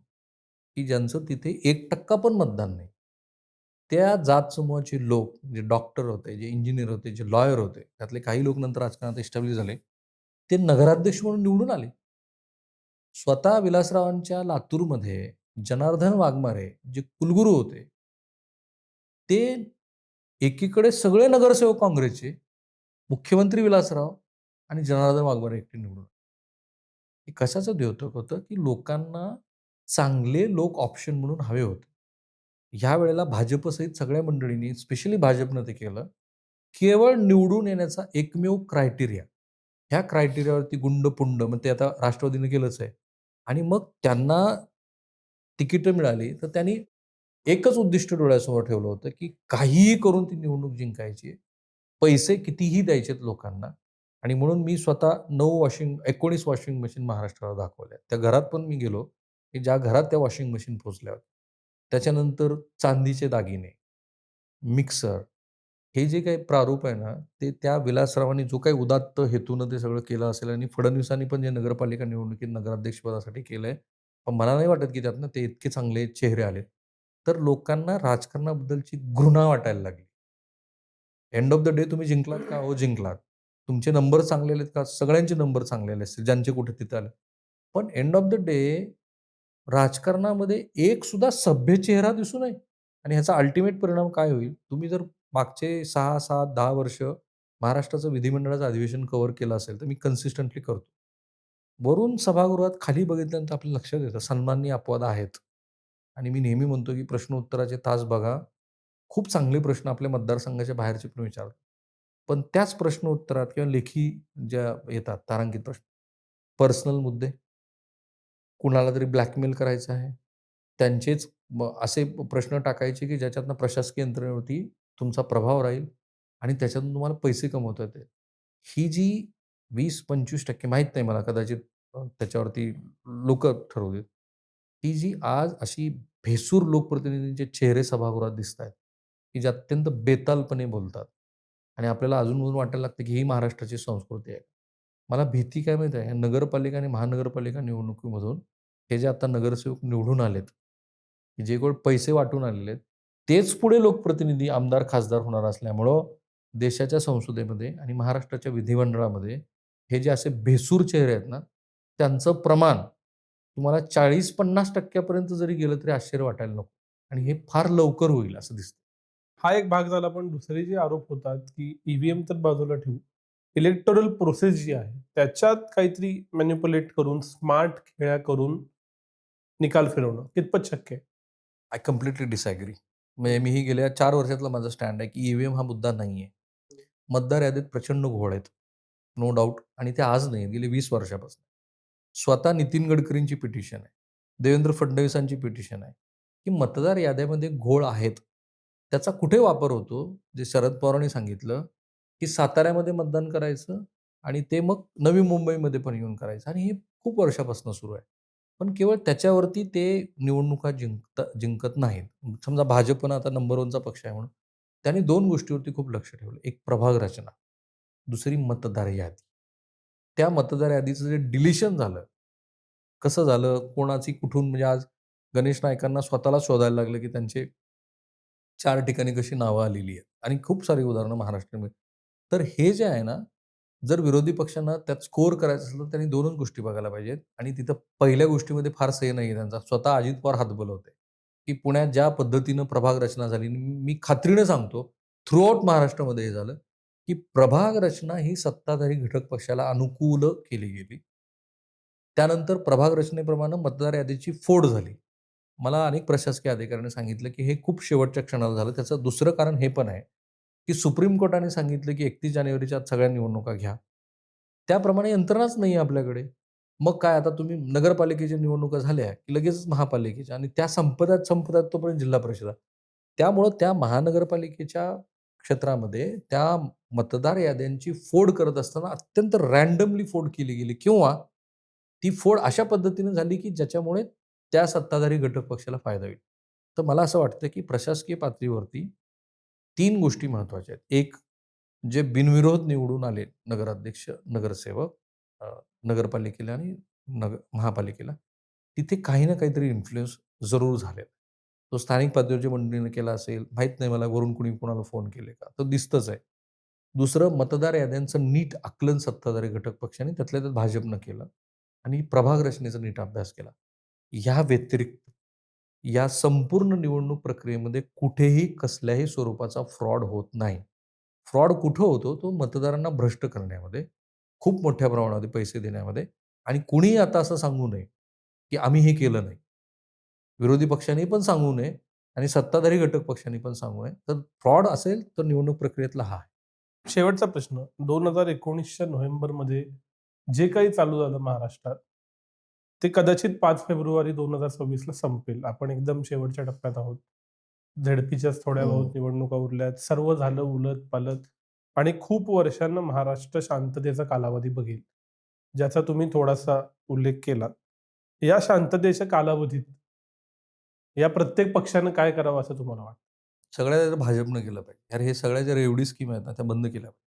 की ज्यांचं तिथे 1% पण मतदान नाही. त्या जात समूहाचे लोक, जे डॉक्टर होते, जे इंजिनिअर होते, जे लॉयर होते, त्यातले काही लोक नंतर राजकारणात एस्टॅब्लिश झाले. ते नगराध्यक्ष म्हणून निवडून आले. स्वतः विलासरावांच्या लातूरमध्ये जनार्दन वाघमारे जे कुलगुरू होते, ते एकीकडे सगळे नगरसेवक काँग्रेसचे, मुख्यमंत्री विलासराव आणि जनार्दन वाघमारे एकटे निवडून. हे कशाचं द्योतक होतं, की लोकांना चांगले लोक ऑप्शन म्हणून हवे होते. ह्या वेळेला भाजपसहित सगळ्या मंडळींनी, स्पेशली भाजपनं ते केलं. केवळ निवडून येण्याचा एकमेव क्रायटेरिया. ह्या क्रायटेरियावरती गुंड-पुंड मग ते आता राष्ट्रवादीने केलंच आहे. आणि मग त्यांना तिकीटं मिळाली, तर त्यांनी एकच उद्दिष्ट डोळ्यासमोर ठेवलं होतं, की काहीही करून ती निवडणूक जिंकायची आहे. पैसे कितीही द्यायचेत लोकांना आणि म्हणून मी स्वतः 19 वॉशिंग मशीन महाराष्ट्राला दाखवल्या. त्या घरात पण मी गेलो, की ज्या घरात त्या वॉशिंग मशीन पोहोचल्या होत्या. त्याच्यानंतर चांदीचे दागिने, मिक्सर हे जे काही प्रारूप आहे ना, ते त्या विलासरावांनी जो काही उदात्त हेतूनं ते सगळं केलं असेल आणि फडणवीसांनी पण जे नगरपालिका निवडणुकीत नगराध्यक्षपदासाठी केलंय, पण मला नाही वाटत की त्यातनं ते इतके चांगले चेहरे आलेत. तर लोकांना राजकारणाबद्दलची घृणा वाटायला लागली. एंड ऑफ द डे तुम्ही जिंकलात का? हो, जिंकलात. तुमचे नंबर चांगले आलेत का? सगळ्यांचे नंबर चांगले असतील, ज्यांचे कुठे तिथे आले. पण एंड ऑफ द डे राजकारणामध्ये एक सुद्धा सभ्य चेहरा दिसू नये आणि ह्याचा अल्टिमेट परिणाम काय होईल? तुम्ही जर मागचे 6, 7, 10 वर्ष महाराष्ट्राचं विधिमंडळाचं अधिवेशन कव्हर केलं असेल, तर मी कन्सिस्टंटली करतो. वरून सभागृहात खाली बघितल्यानंतर आपल्या लक्षात येतं सन्माननीय अपवाद आहेत. आणि मी नेहमी म्हणतो, की प्रश्नोत्तराचे तास बघा. खूप चांगले प्रश्न आपल्या मतदारसंघाच्या बाहेरचे पण विचारतात. पण त्याच प्रश्नोत्तरात किंवा लेखी ज्या येतात तारांकित प्रश्न, पर्सनल मुद्दे, कुणाला तरी ब्लॅकमेल करायचं आहे. त्यांचेच असे प्रश्न टाकायचे, की ज्याच्यातनं प्रशासकीय यंत्रणेवरती तुमचा प्रभाव राहील आणि त्याच्यातून तुम्हाला पैसे कमवता येतील. ही जी 20-25% माहीत नाही मला कदाचित त्याच्यावरती लोकं ठरवू देत. ही जी आज अशी भेसूर लोकप्रतिनिधींचे चेहरे सभागृहात दिसतायत, की जे अत्यंत बेतालपणे बोलतात आणि आपल्याला अजून वाटायला लागतं, की ही महाराष्ट्राची संस्कृती आहे. मला भीती काय माहिती आहे, नगरपालिका आणि महानगरपालिका निवडणुकीमधून हे जे आता नगरसेवक निवडून आलेत, की जे कोण पैसे वाटून आलेले आहेत, तेच पुढे लोकप्रतिनिधी, आमदार, खासदार होणार असल्यामुळं देशाच्या संसदेमध्ये आणि महाराष्ट्राच्या विधिमंडळामध्ये हे जे असे भेसूर चेहरे आहेत ना, त्यांचं प्रमाण तुम्हाला 40-50% पर्यंत जरी गेलं तरी आश्चर्य वाटायला नको आणि हे फार लवकर होईल असं दिसतं. हा एक भाग झाला, पण दुसरे जे आरोप होतात, की ईव्हीएम तर बाजूला ठेवू. इलेक्टोरल प्रोसेस जी आहे, त्याच्यात काहीतरी मॅनिप्युलेट करून, स्मार्ट खेळ्या करून निकाल फिरवणं कितपत शक्य आहे? I completely disagree. म्हणजे मीही गेल्या 4 वर्षातला माझा स्टँड आहे, की ईव्हीएम हा मुद्दा नाहीये. मतदार यादीत प्रचंड घोळ आहेत. नो डाउट आणि ते आज नाही, गेली 20 वर्षापासून. स्वतः नितीन गडकरींची पिटिशन आहे. देवेंद्र फडणवीसांची पिटिशन आहे, की मतदार याद्यामध्ये घोळ आहेत. त्याचा कुठे वापर होतो? जे शरद पवारांनी सांगितलं, की साताऱ्यामध्ये मतदान करायचं आणि ते मग नवी मुंबईमध्ये पण येऊन करायचं आणि हे खूप वर्षापासून सुरू आहे. पण केवळ त्याच्यावरती ते निवडणुका जिंकत नाहीत. समजा भाजपनं आता नंबर 1चा पक्ष आहे म्हणून. त्यांनी 2 गोष्टीवरती खूप लक्ष ठेवलं. एक प्रभाग रचना, दुसरी मतदार यादी. त्या मतदार यादीचं जे डिलिशन झालं, कसं झालं? कोणाची कुठून म्हणजे आज गणेश नाईकांना स्वतःला शोधायला लागलं, की त्यांचे 4 ठिकाणी कशी नावं आलेली आहेत आणि खूप सारी उदाहरणं महाराष्ट्रामध्ये. तर हे जे आहे ना, जर विरोधी पक्षांना त्यात स्कोर करायचं असेल, तर त्यांनी 2च गोष्टी बघायला पाहिजेत आणि तिथं पहिल्या गोष्टीमध्ये फार सही नाहीये त्यांचा. स्वतः अजित पवार हातबल होते, की पुण्यात ज्या पद्धतीनं प्रभाग रचना झाली, मी खात्रीने सांगतो, थ्रूआउट महाराष्ट्रामध्ये हे झालं, की प्रभाग रचना ही सत्ताधारी घटक पक्षाला अनुकूल केली गेली. त्यानंतर प्रभाग रचनेप्रमाणे मतदार यादीची फोड झाली. मला अनेक प्रशासकीय अधिकाऱ्यांनी सांगितलं, की हे खूप शेवटच्या क्षणाला झालं. त्याचं दुसरं कारण हे पण आहे, की सुप्रीम कोर्टाने सांगितलं, की 31 जानेवारीच्या आत सगळ्या निवडणुका घ्या. त्याप्रमाणे यंत्रणाच नाही आहे आपल्याकडे. मग काय आता तुम्ही नगरपालिकेच्या निवडणुका झाल्या, की लगेचच महापालिकेच्या आणि त्या संपतात तोपर्यंत जिल्हा परिषदा. त्यामुळं त्या महानगरपालिकेच्या क्षेत्रामध्ये त्या मतदार याद्यांची फोड करत असताना अत्यंत रँडमली फोड केली गेली किंवा ती फोड अशा पद्धतीने झाली, की ज्याच्यामुळे त्या सत्ताधारी घटक पक्षाला फायदा होईल. तर मला असं वाटतं, की प्रशासकीय पातळीवरती 3 गोष्टी महत्त्वाच्या आहेत. एक जे बिनविरोध निवडून आले नगराध्यक्ष, नगरसेवक नगरपालिकेला आणि महापालिकेला, तिथे काही ना काहीतरी इन्फ्लुअन्स जरूर झालेला. तो स्थानिक पातळीवरच्या मंडळीने केला असेल, माहीत नाही मला वरून कुणी कोणाला फोन केले का? तर दिसतंच आहे. दुसरं मतदार याद्यांचं नीट आकलन सत्ताधारी घटक पक्षाने त्यातल्या त्यात भाजपनं केलं आणि प्रभाग रचनेचा नीट अभ्यास केला. या व्यतिरिक्त या संपूर्ण निवडणूक प्रक्रियेमध्ये कुठेही कसल्याही स्वरूपाचा फ्रॉड होत नाही. फ्रॉड कुठं होतो? तो मतदारांना भ्रष्ट करण्यामध्ये, खूप मोठ्या प्रमाणामध्ये पैसे देण्यामध्ये आणि कुणीही आता असं सांगू नये, की आम्ही हे केलं नाही. विरोधी पक्षांनी पण सांगू नये आणि सत्ताधारी घटक पक्षांनी पण सांगू नये. तर फ्रॉड असेल तर निवडणूक प्रक्रियेतला हा आहे. शेवटचा प्रश्न, 2019च्या नोव्हेंबरमध्ये जे काही चालू झालं महाराष्ट्रात, ते कदाचित 5 फेब्रुवारी 2026ला संपेल. आपण एकदम शेवटच्या टप्प्यात आहोत. झेडपीच्याच थोड्या हं. बहुत निवडणुका उरल्यात. सर्व झालं उलट-पालट आणि खूप वर्षांनं महाराष्ट्र शांततेचा कालावधी बघेल, ज्याचा तुम्ही थोडासा उल्लेख केलात. या शांततेच्या कालावधीत या प्रत्येक पक्षानं काय करावं असं तुम्हाला वाटतं? सगळ्यात आधी भाजपनं केलं पाहिजे. अरे, हे सगळ्या ज्या रेवडी स्कीम आहेत ना, त्या बंद केल्या पाहिजे.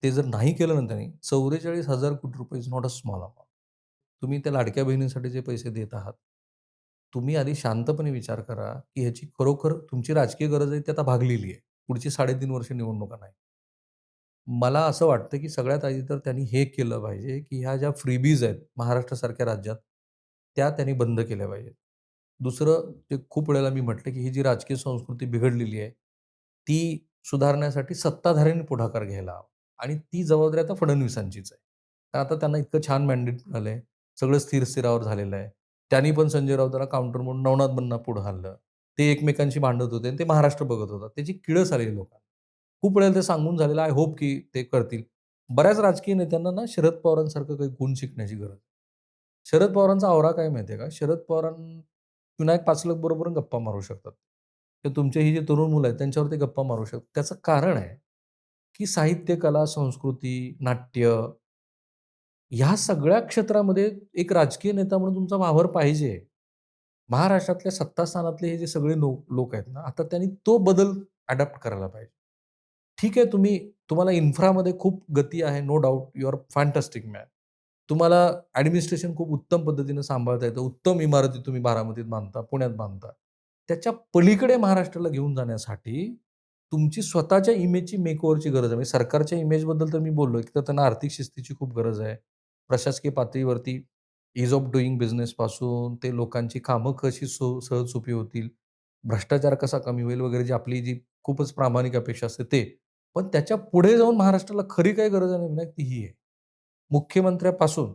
ते जर नाही केलं ना त्यांनी, 44,000 कोटी रुपये is not a small amount. तुम्ही त्या लाडक्या बहिणीसाठी जे पैसे देत आहात, तुम्ही आधी शांतपणे विचार करा, की ह्याची खरोखर तुमची राजकीय गरज आहे ती आता भागलेली आहे. पुढची 3.5 वर्ष निवडणुका नाही. मला असं वाटतं, की सगळ्यात आधी तर त्यांनी हे केलं पाहिजे, की ह्या ज्या फ्रीबीज आहेत महाराष्ट्रासारख्या राज्यात, त्या त्यांनी बंद केल्या पाहिजेत. दुसरं ते खूप वेळेला मी म्हटलं, की ही जी राजकीय संस्कृती बिघडलेली आहे, ती सुधारण्यासाठी सत्ताधाऱ्यांनी पुढाकार घ्यायला हवा आणि ती जबाबदारी आता फडणवीसांचीच आहे. तर आता त्यांना इतकं छान मॅन्डेट मिळालंय. सगळं स्थिर-स्थिरावर झालेलं आहे. त्यांनी पण संजय राऊतांना काउंटर म्हणून नवनाथांना पुढे आणलं. ते एकमेकांशी भांडत होते आणि ते महाराष्ट्र बघत होता. त्याची किळस आलेली लोकांना. खूप वेळेला ते सांगून झालेलं आय होप की ते करतील. बऱ्याच राजकीय नेत्यांना ना शरद पवारांसारखं काही गुण शिकण्याची गरज आहे. शरद पवारांचा आवरा काय माहिती आहे का? शरद विनायक पाचलक बरोबर गप्पा मारू शकतात. ते तुमचे ही जी तरुण मुलं आहेत त्यांच्यावर ते गप्पा मारू शकतात. त्याचं कारण आहे, की साहित्य, कला, संस्कृती, नाट्य ह्या सगळ्या क्षेत्रामध्ये एक राजकीय नेता म्हणून तुमचा वावर पाहिजे. महाराष्ट्रातल्या सत्तास्थानातले हे जे सगळे लोक आहेत ना, आता त्यांनी तो बदल अडॉप्ट करायला पाहिजे. ठीक आहे, तुम्हाला इन्फ्रामध्ये खूप गती आहे, no doubt you are fantastic man. तुम्हाला ॲडमिनिस्ट्रेशन खूप उत्तम पद्धतीने सांभाळता येतं. उत्तम इमारती तुम्ही बारामतीत बांधता, पुण्यात बांधता. त्याच्या पलीकडे महाराष्ट्राला घेऊन जाण्यासाठी तुमची स्वतःच्या इमेजची मेकओव्हरची गरज आहे. म्हणजे सरकारच्या इमेजबद्दल तर मी बोललोय, तर त्यांना आर्थिक शिस्तीची खूप गरज आहे. प्रशासकीय पातळीवरती ईज ऑफ डुइंग बिझनेसपासून ते लोकांची कामं कशी सहजसोपी होतील, भ्रष्टाचार कसा कमी होईल वगैरे जी आपली जी खूपच प्रामाणिक अपेक्षा असते ते. पण त्याच्या पुढे जाऊन महाराष्ट्राला खरी काही गरज आहे ना विनायक ती ही आहे. मुख्यमंत्र्यापासून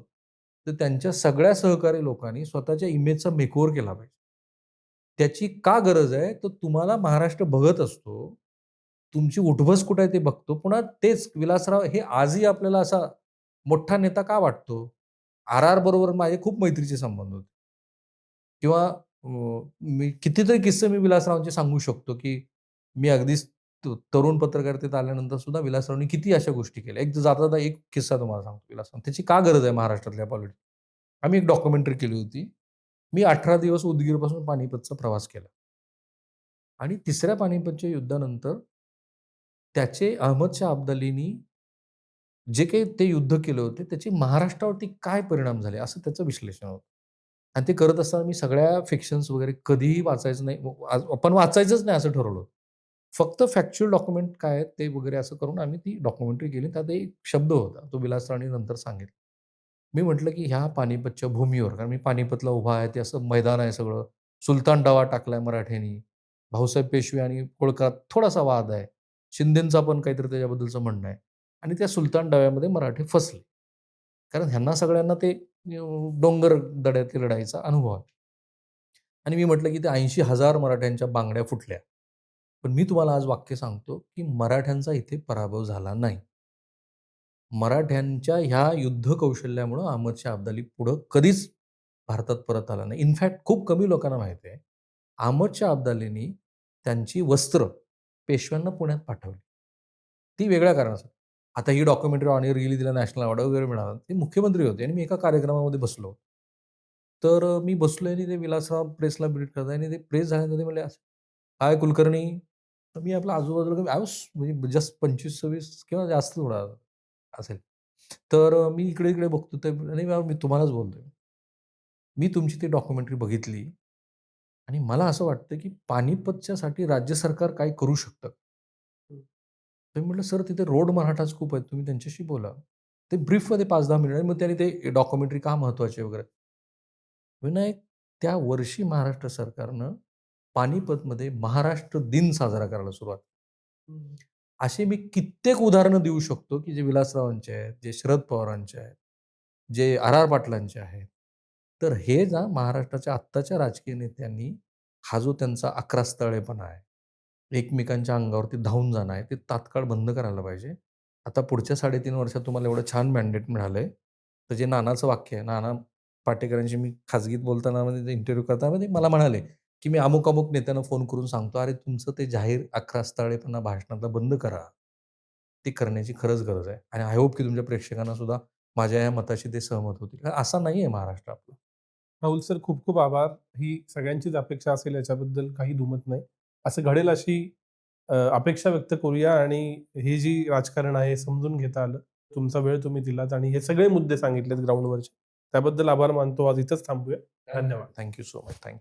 तर त्यांच्या सगळ्या सहकारी लोकांनी स्वतःच्या इमेजचा मेकओव्हर केला पाहिजे. त्याची का गरज आहे? तर तुम्हाला महाराष्ट्र बघत असतो. तुमची उठ कुठे आहे ते बघतो. पुन्हा तेच विलासराव हे आजही आपल्याला असा मोठा नेता का वाटतो? आर-आर बरोबर माझे खूप मैत्रीचे संबंध होते. किंवा मी कितीतरी किस्से मी विलासरावांचे सांगू शकतो, की मी अगदीच तरुण पत्रकारितेत आल्यानंतर सुद्धा विलासरावांनी किती अशा गोष्टी केल्या. एक जाता-जाता एक किस्सा तुम्हाला सांगतो विलासराव. त्याची का गरज आहे महाराष्ट्रातल्या पॉलिटिक्स? आम्ही एक डॉक्युमेंटरी केली होती. मी 18 दिवस उदगीरपासून पानिपतचा प्रवास केला आणि तिसऱ्या पानिपतच्या युद्धानंतर त्याचे अहमद शाह अब्दालीनी जे काही ते युद्ध केलं होते, त्याचे महाराष्ट्रावरती काय परिणाम झाले, असं त्याचं विश्लेषण होतं. आणि ते करत असताना मी सगळ्या फिक्शन्स वगैरे कधीही वाचायचं नाही. आपण वाचायचंच नाही असं ठरवलं. फक्त फॅक्च्युअल डॉक्युमेंट काय आहेत ते वगैरे असं करून आम्ही ती डॉक्युमेंटरी केली. त्यात एक शब्द होता. तो विलासरावांनी नंतर सांगितला. मी म्हटलं, की ह्या पानिपतच्या भूमीवर कारण मी पानिपतला उभा आहे. ते असं मैदान आहे सगळं. सुलतान डावा टाकलाय मराठ्यांनी. भाऊसाहेब पेशवे आणि होळकरात थोडासा वाद आहे. शिंदेंचा पण काहीतरी त्याच्याबद्दलचं म्हणणं आहे. आणि त्या सुलतान डाव्यामध्ये मराठे फसले. कारण ह्यांना सगळ्यांना ते डोंगर दऱ्यातल्या लढाईचा अनुभव आहे. आणि मी म्हटलं, की ते 80,000 मराठ्यांच्या बांगड्या फुटल्या. पण मी तुम्हाला आज वाक्य सांगतो, की मराठ्यांचा इथे पराभव झाला नाही. मराठ्यांच्या ह्या युद्ध कौशल्यामुळं अहमदशाह अब्दाली पुढं कधीच भारतात परत आला नाही. इनफॅक्ट खूप कमी लोकांना माहिती आहे. अहमदशाह अब्दालींनी त्यांची वस्त्र पेशव्यांना पुण्यात पाठवली. ती वेगळ्या कारणासाठी. आता ही डॉक्युमेंटरी ऑन एअर गेली, तिला नॅशनल अवॉर्ड वगैरे मिळाला. ते मुख्यमंत्री होते आणि मी एका कार्यक्रमामध्ये बसलो. तर मी बसलोय आणि ते विलासराव प्रेसला ब्रीफ करताय आणि ते प्रेस झाल्यानंतर ते म्हणले, "हाय कुलकर्णी." तर मी आपल्या आजूबाजूला आय वॉज म्हणजे जस्ट 25-26 किंवा जास्त थोडा असेल. तर मी इकडे-इकडे बघतो तर "नाही मी तुम्हालाच बोलतोय. मी तुमची ती डॉक्युमेंटरी बघितली आणि मला असं वाटतं, की पानिपतच्यासाठी राज्य सरकार काय करू शकतं." तर मी म्हटलं, "सर तिथे रोड मराठाच खूप आहेत. तुम्ही त्यांच्याशी बोला." ते ब्रीफमध्ये 5-10 मिनिट आणि मग त्यांनी ते डॉक्युमेंटरी का महत्त्वाची वगैरे. विनायक त्या वर्षी महाराष्ट्र सरकारनं पानिपतमध्ये महाराष्ट्र दिन साजरा करायला सुरुवात. असे मी कित्येक उदाहरणं देऊ शकतो, की जे विलासरावांचे आहेत, जे शरद पवारांचे आहेत, जे आर.आर. पाटलांचे आहेत. तर हे ना महाराष्ट्राच्या आत्ताच्या राजकीय नेत्यांनी हा जो त्यांचा अक्रास्तळेपणा आहे, एकमेकांच्या अंगावरती धावून जाणं आहे, ते तात्काळ बंद करायला पाहिजे. आता पुढच्या 3.5 वर्षात तुम्हाला एवढं छान मॅन्डेट मिळालंय. तर जे नानाचं वाक्य आहे, नाना पाटेकरांशी मी खाजगीत बोलताना म्हणजे इंटरव्ह्यू करताना ते मला म्हणाले, की "मी अमुक-अमुक नेत्यांना फोन करून सांगतो, अरे तुमचं ते जाहीर अक्रास्तळेपणा भाषणातला बंद करा." ते करण्याची खरंच गरज आहे आणि आय होप की तुमच्या प्रेक्षकांना सुद्धा माझ्या या मताशी ते सहमत होतील. कारण असा नाहीये महाराष्ट्र आपला. राहुल सर, खूप खूप आभार. ही सगळ्यांचीच अपेक्षा असेल याच्याबद्दल काही दुमत नाही. असं घडेल अशी अपेक्षा व्यक्त करूया आणि हे जी राजकारण आहे हे समजून घेता आलं. तुमचा वेळ तुम्ही दिलात आणि हे सगळे मुद्दे सांगितलेत ग्राउंडवरचे. त्याबद्दल आभार मानतो. आज इथंच थांबूया. धन्यवाद. Thank so much. थँक